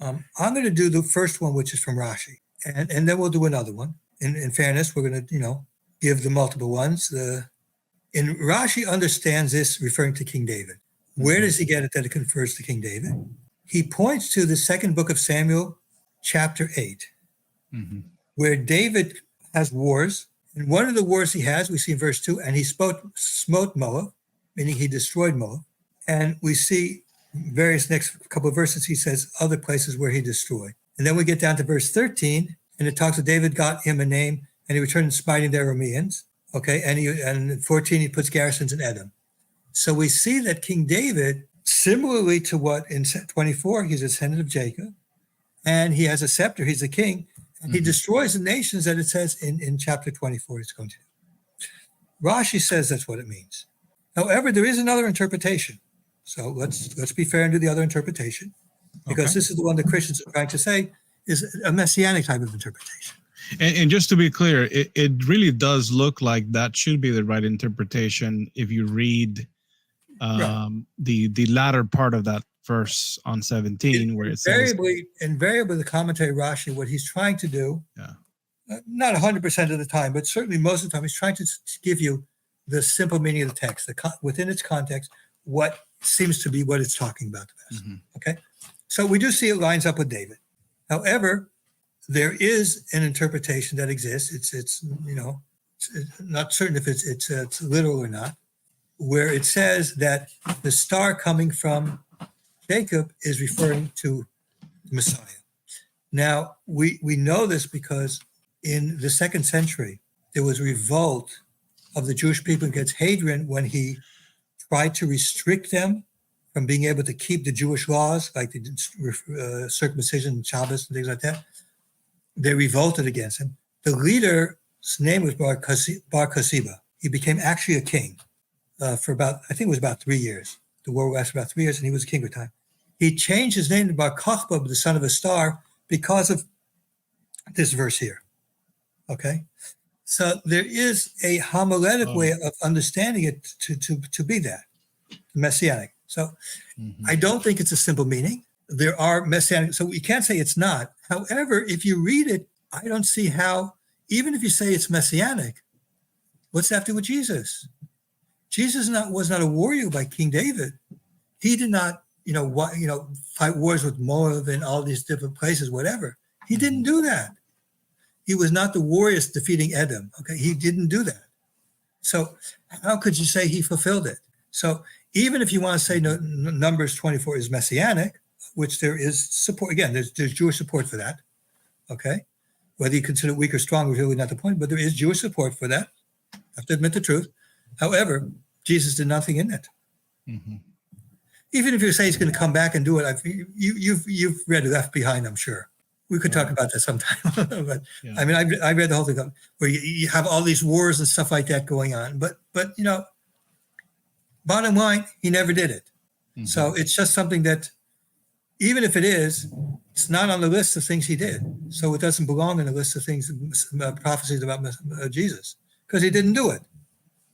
Speaker 2: I'm going to do the first one, which is from Rashi, and then we'll do another one. In fairness, we're going to, give the multiple ones. And Rashi understands this referring to King David. Where does he get it that it confers to King David? He points to the second book of Samuel, chapter 8, where David has wars. And one of the wars he has, we see in verse 2, and he smote Moab, meaning he destroyed Moab. And we see various next couple of verses, he says other places where he destroyed. And then we get down to verse 13, and it talks about David got him a name, and he returned smiting the Arameans. Okay, and in 14, he puts garrisons in Edom. So we see that King David, similarly to what in 24, he's a descendant of Jacob, and he has a scepter, he's a king, and he destroys the nations that it says in chapter 24 he's going to do. Rashi says that's what it means. However, there is another interpretation. So let's be fair and do the other interpretation, because this is the one that Christians are trying to say is a Messianic type of interpretation.
Speaker 1: And just to be clear, it really does look like that should be the right interpretation if you read the latter part of that verse on 17, where it says
Speaker 2: invariably the commentary Rashi, what he's trying to do, not 100% of the time, but certainly most of the time, he's trying to give you the simple meaning of the text, within its context, what seems to be what it's talking about the best. Okay, so we do see it lines up with David. However, there is an interpretation that exists. It's not certain if it's literal or not, where it says that the star coming from Jacob is referring to the Messiah. Now, we know this because in the 2nd century, there was a revolt of the Jewish people against Hadrian when he tried to restrict them from being able to keep the Jewish laws, like the circumcision, Shabbos, and things like that. They revolted against him. The leader's name was Bar Kokhba. He became actually a king for about 3 years. The war lasted about 3 years, and he was a king for a time. He changed his name to Bar Kokhba, the son of a star, because of this verse here. Okay? So there is a homiletic way of understanding it to be that, Messianic. So I don't think it's a simple meaning. There are Messianic, so we can't say it's not. However, if you read it, I don't see how, even if you say it's Messianic, what's that have to do with Jesus? Jesus was not a warrior like King David. He did not, fight wars with Moab and all these different places, whatever. He didn't do that. He was not the warriors defeating Edom. Okay, he didn't do that. So how could you say he fulfilled it? So even if you want to say Numbers 24 is Messianic, which there is support, again, there's Jewish support for that, okay? Whether you consider it weak or strong is really not the point, but there is Jewish support for that. I have to admit the truth. However, Jesus did nothing in it. Even if you say he's going to come back and do it, you've read Left Behind, I'm sure. We could talk about that sometime. But I mean, I read the whole thing where you have all these wars and stuff like that going on. But bottom line, he never did it. So it's just something that, even if it is, it's not on the list of things he did. So it doesn't belong in the list of things, prophecies about Jesus, because he didn't do it.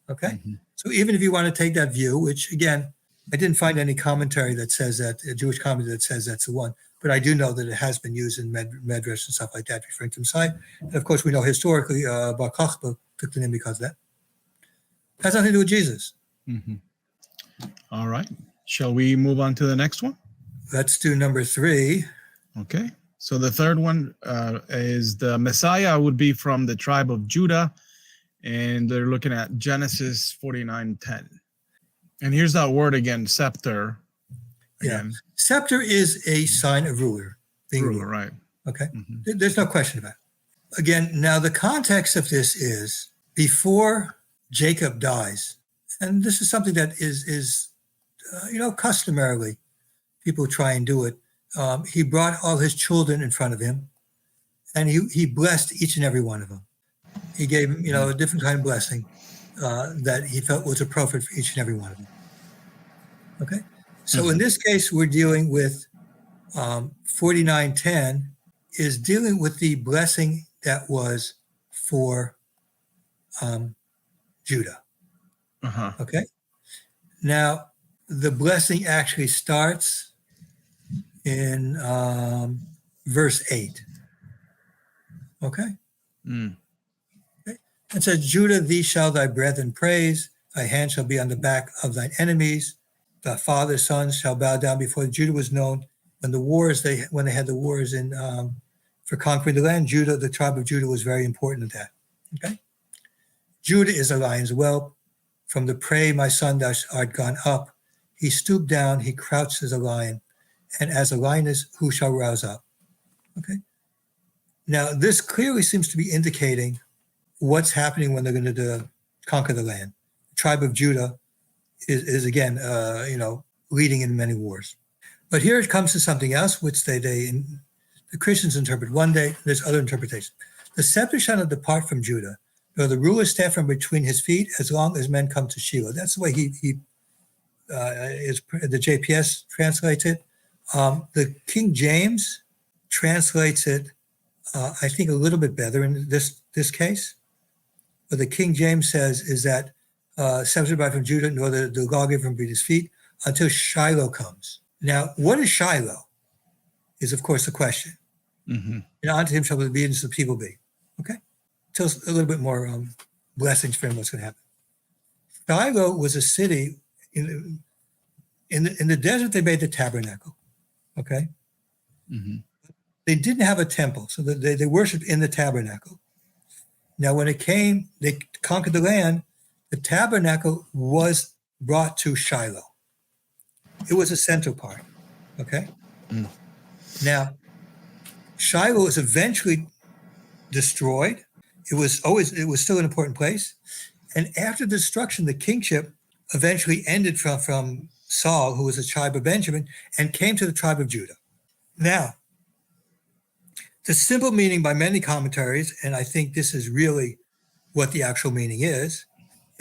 Speaker 2: Okay? So even if you want to take that view, which again, I didn't find any commentary that says that, a Jewish commentary that says that's the one, but I do know that it has been used in Medrash and stuff like that, referring to Messiah. And of course, we know historically, Bar Kokhba took the name because of that. Has nothing to do with Jesus.
Speaker 1: All right. Shall we move on to the next one?
Speaker 2: Let's do number 3.
Speaker 1: Okay. So the third one is the Messiah would be from the tribe of Judah, and they're looking at Genesis 49:10. And here's that word again, scepter. Again.
Speaker 2: Yeah. Scepter is a sign of ruler. Being
Speaker 1: Ruler, right.
Speaker 2: Okay. Mm-hmm. There's no question about it. Again, now the context of this is before Jacob dies, and this is something that is customarily people try and do it. He brought all his children in front of him, and he blessed each and every one of them. He gave him, a different kind of blessing that he felt was appropriate for each and every one of them. Okay? So in this case, we're dealing with 49:10 is dealing with the blessing that was for Judah.
Speaker 1: Uh-huh.
Speaker 2: Okay? Now, the blessing actually starts in verse 8. Okay? Okay? It says, Judah, thee shall thy brethren praise, thy hand shall be on the back of thine enemies, thy father's sons shall bow down before Judah was known. When they had the wars in for conquering the land, Judah, the tribe of Judah was very important in that. Okay? Judah is a lion's whelp. From the prey, my son, thou art gone up. He stooped down, he crouched as a lion, and as a lioness, who shall rouse up? Okay. Now, this clearly seems to be indicating what's happening when they're going to conquer the land. The tribe of Judah is again, leading in many wars. But here it comes to something else, which the Christians interpret one day. There's other interpretations. The scepter shall not depart from Judah, nor the ruler stand from between his feet, as long as men come to Shiloh. That's the way the JPS translates it. The King James translates it, I think, a little bit better in this case. What the King James says is that scepter depart from Judah, nor the lawgiver from between his feet, until Shiloh comes. Now, what is Shiloh? Is of course the question. And unto him shall the obedience of the people be. Okay, tell us a little bit more blessings for him. What's going to happen? Shiloh was a city in the desert. They made the tabernacle. Okay, they didn't have a temple, so they worshipped in the tabernacle. Now, when they conquered the land. The tabernacle was brought to Shiloh. It was a central part. Okay. Now, Shiloh was eventually destroyed. It was still an important place. And after destruction, the kingship eventually ended from Saul, who was a tribe of Benjamin, and came to the tribe of Judah. Now, the simple meaning by many commentaries, and I think this is really what the actual meaning is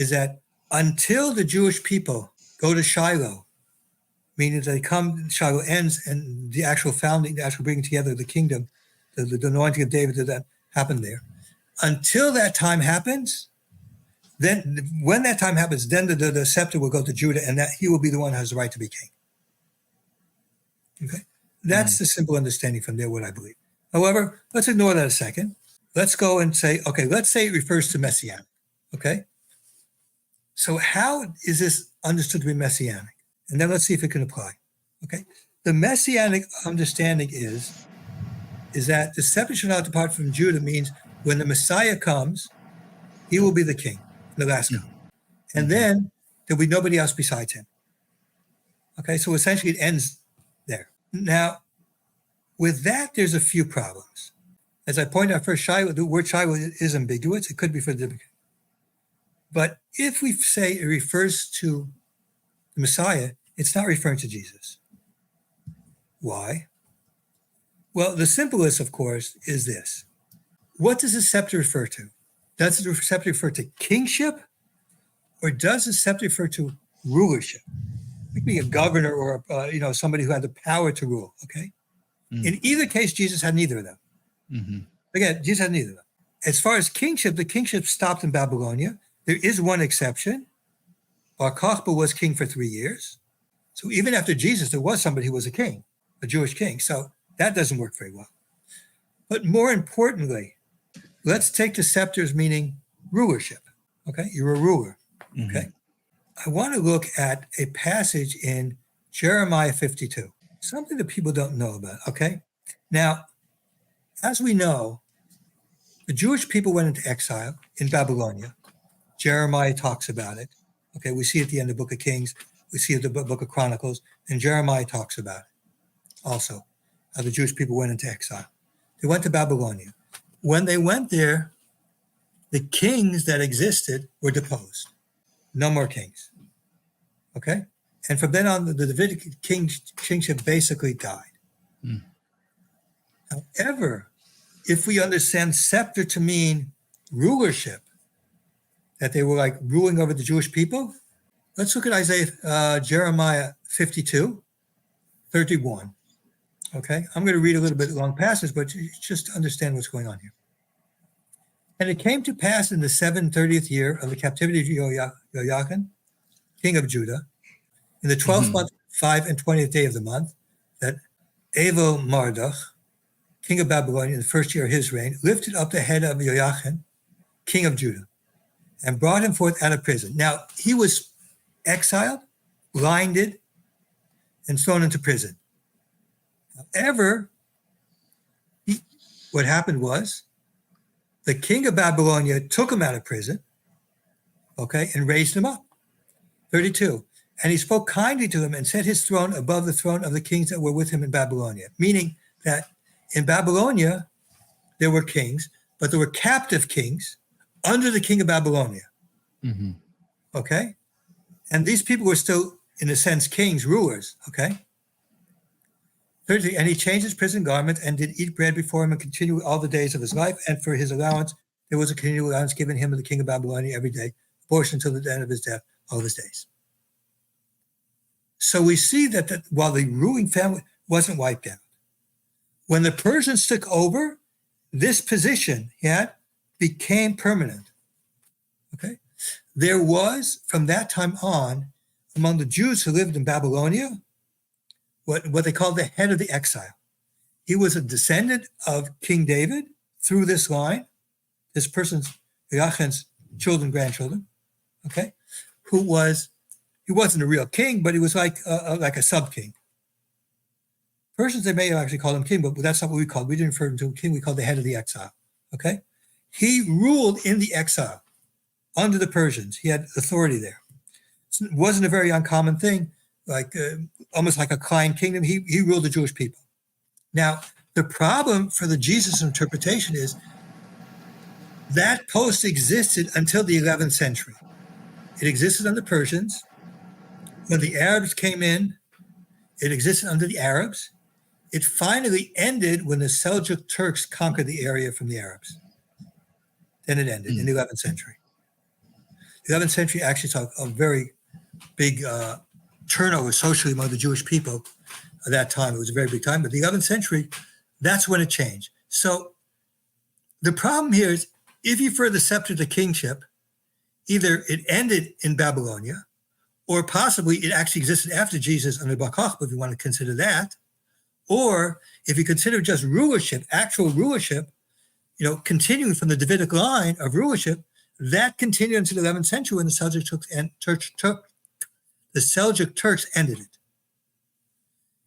Speaker 2: that until the Jewish people go to Shiloh, meaning they come, Shiloh ends, and the actual founding, the actual bringing together of the kingdom, the anointing of David that happened there. Until that time happens, then when that time happens, then the scepter will go to Judah, and that he will be the one who has the right to be king. Okay, that's the simple understanding from there, what I believe. However, let's ignore that a second. Let's go and say, okay, let's say it refers to Messianic. Okay. So how is this understood to be Messianic? And then let's see if it can apply. Okay. The Messianic understanding is that the scepter shall not depart from Judah means when the Messiah comes, he will be the king, the last one. And then there'll be nobody else besides him. Okay. So essentially it ends there. Now, with that, there's a few problems. As I pointed out first, Shiloh, the word Shiloh is ambiguous. It could be for the But if we say it refers to the Messiah, it's not referring to Jesus. Why? Well, the simplest, of course, is this. What does the scepter refer to? Does the scepter refer to kingship, or does the scepter refer to rulership? It could be a governor or somebody who had the power to rule. Okay. In either case, Jesus had neither of them. Again, Jesus had neither of them. As far as kingship, the kingship stopped in Babylonia. There is one exception. Bar Kokhba was king for 3 years. So even after Jesus, there was somebody who was a king, a Jewish king. So that doesn't work very well. But more importantly, let's take the scepters meaning rulership. Okay, you're a ruler. Okay. I want to look at a passage in Jeremiah 52, something that people don't know about. Okay. Now, As we know, the Jewish people went into exile in Babylonia. Jeremiah talks about it. Okay, we see at the end of the Book of Kings, we see at the Book of Chronicles, and Jeremiah talks about it also, how the Jewish people went into exile. They went to Babylonia. When they went there, the kings that existed were deposed. No more kings. Okay? And from then on, the Davidic kingship basically died.
Speaker 1: Mm.
Speaker 2: However, if we understand scepter to mean rulership, that they were like ruling over the Jewish people, let's look at Jeremiah 52, 31. Okay? I'm going to read a little bit long passage, but just to understand what's going on here. And it came to pass in the 730th year of the captivity of Joachim, king of Judah, in the 12th month, 5 and 20th day of the month, that Evil Marduk, king of Babylonia, in the first year of his reign, lifted up the head of Joachim, king of Judah, and brought him forth out of prison. Now, he was exiled, blinded, and thrown into prison. However, what happened was, the king of Babylonia took him out of prison, okay, and raised him up. 32. And he spoke kindly to him and set his throne above the throne of the kings that were with him in Babylonia. Meaning that in Babylonia, there were kings, but there were captive kings under the king of Babylonia.
Speaker 1: Mm-hmm.
Speaker 2: Okay? And these people were still, in a sense, kings, rulers. Okay? 33. And he changed his prison garment and did eat bread before him and continued all the days of his life. And for his allowance, there was a continual allowance given him of the king of Babylonia every day, portion until the end of his death, all of his days. So we see that while the ruling family wasn't wiped out, when the Persians took over, this position became permanent. Okay? There was, from that time on, among the Jews who lived in Babylonia, what they called the head of the exile. He was a descendant of King David through this line, this person's, Joachim's children, grandchildren, okay, he wasn't a real king, but he was like a sub-king. Persians, they may have actually called him king, but that's not what we called. We didn't refer him to a king. We called the head of the exile, okay? He ruled in the exile under the Persians. He had authority there. It wasn't a very uncommon thing, like almost like a client kingdom. He ruled the Jewish people. Now, the problem for the Jesus interpretation is that post existed until the 11th century. It existed under Persians. When the Arabs came in, it existed under the Arabs. It finally ended when the Seljuk Turks conquered the area from the Arabs. Then it ended in the 11th century. The 11th century actually saw a very big turnover socially among the Jewish people at that time. It was a very big time, but the 11th century, that's when it changed. So the problem here is, if you refer the scepter to kingship, either it ended in Babylonia, or possibly it actually existed after Jesus under Bar Kokhba, if you want to consider that, or if you consider just rulership, actual rulership, continuing from the Davidic line of rulership, that continued into the 11th century when the Seljuk Turks ended it.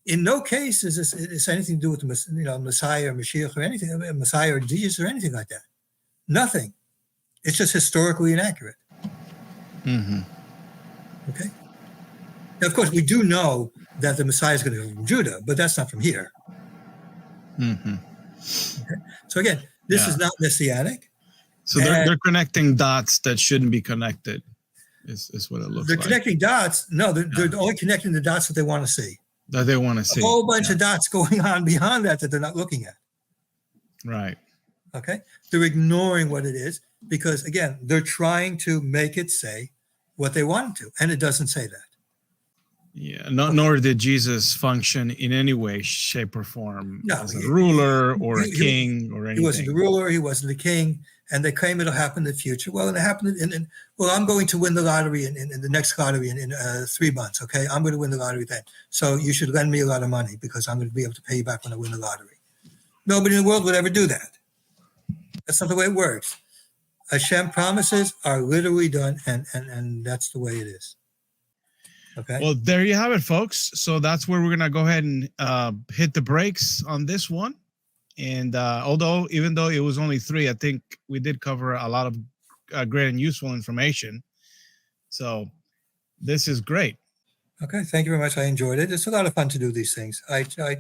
Speaker 2: In no case is this anything to do with the Messiah or Mashiach or anything, Messiah or Jesus or anything like that. Nothing. It's just historically inaccurate.
Speaker 1: Mm-hmm.
Speaker 2: Okay. Now, of course, we do know that the Messiah is going to come from Judah, but that's not from here.
Speaker 1: Mm-hmm.
Speaker 2: Okay. So again, this is not Messianic.
Speaker 1: So they're connecting dots that shouldn't be connected, is what it looks like.
Speaker 2: They're connecting dots. No, they're only connecting the dots that they want to see.
Speaker 1: That they want to see.
Speaker 2: A whole bunch of dots going on beyond that they're not looking at.
Speaker 1: Right.
Speaker 2: Okay. They're ignoring what it is because, again, they're trying to make it say what they want it to, and it doesn't say that.
Speaker 1: Yeah, nor did Jesus function in any way, shape, or form as a ruler or a king or anything.
Speaker 2: He wasn't a ruler, he wasn't a king, and they claim it'll happen in the future. Well, it happened I'm going to win the lottery in the next lottery in 3 months, okay? I'm going to win the lottery then. So you should lend me a lot of money because I'm going to be able to pay you back when I win the lottery. Nobody in the world would ever do that. That's not the way it works. Hashem promises are literally done, and that's the way it is. Okay.
Speaker 1: Well, there you have it, folks. So that's where we're going to go ahead and hit the brakes on this one. And even though it was only 3, I think we did cover a lot of great and useful information. So this is great.
Speaker 2: Okay, thank you very much. I enjoyed it. It's a lot of fun to do these things. I try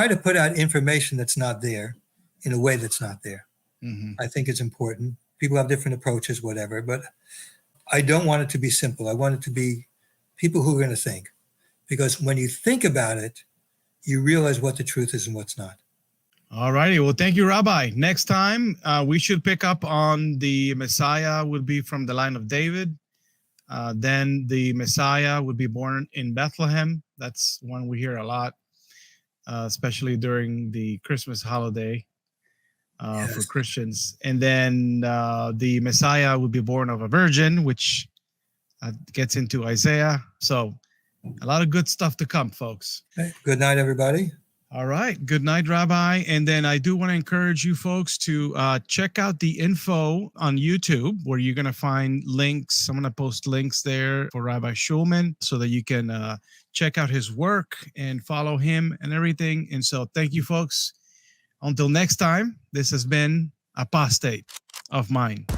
Speaker 2: to put out information that's not there in a way that's not there.
Speaker 1: Mm-hmm.
Speaker 2: I think it's important. People have different approaches, whatever, but I don't want it to be simple. I want it to be people who are going to think. Because when you think about it, you realize what the truth is and what's not.
Speaker 1: All righty. Well, thank you, Rabbi. Next time, we should pick up on the Messiah would be from the line of David. Then the Messiah would be born in Bethlehem. That's one we hear a lot, especially during the Christmas holiday for Christians. And then the Messiah would be born of a virgin, which gets into Isaiah. So a lot of good stuff to come, folks.
Speaker 2: Okay. Good night, everybody.
Speaker 1: All right. Good night, Rabbi. And then I do want to encourage you folks to check out the info on YouTube, where you're going to find links. I'm going to post links there for Rabbi Schulman so that you can check out his work and follow him and everything. And so thank you, folks. Until next time, this has been Apostate of Mind.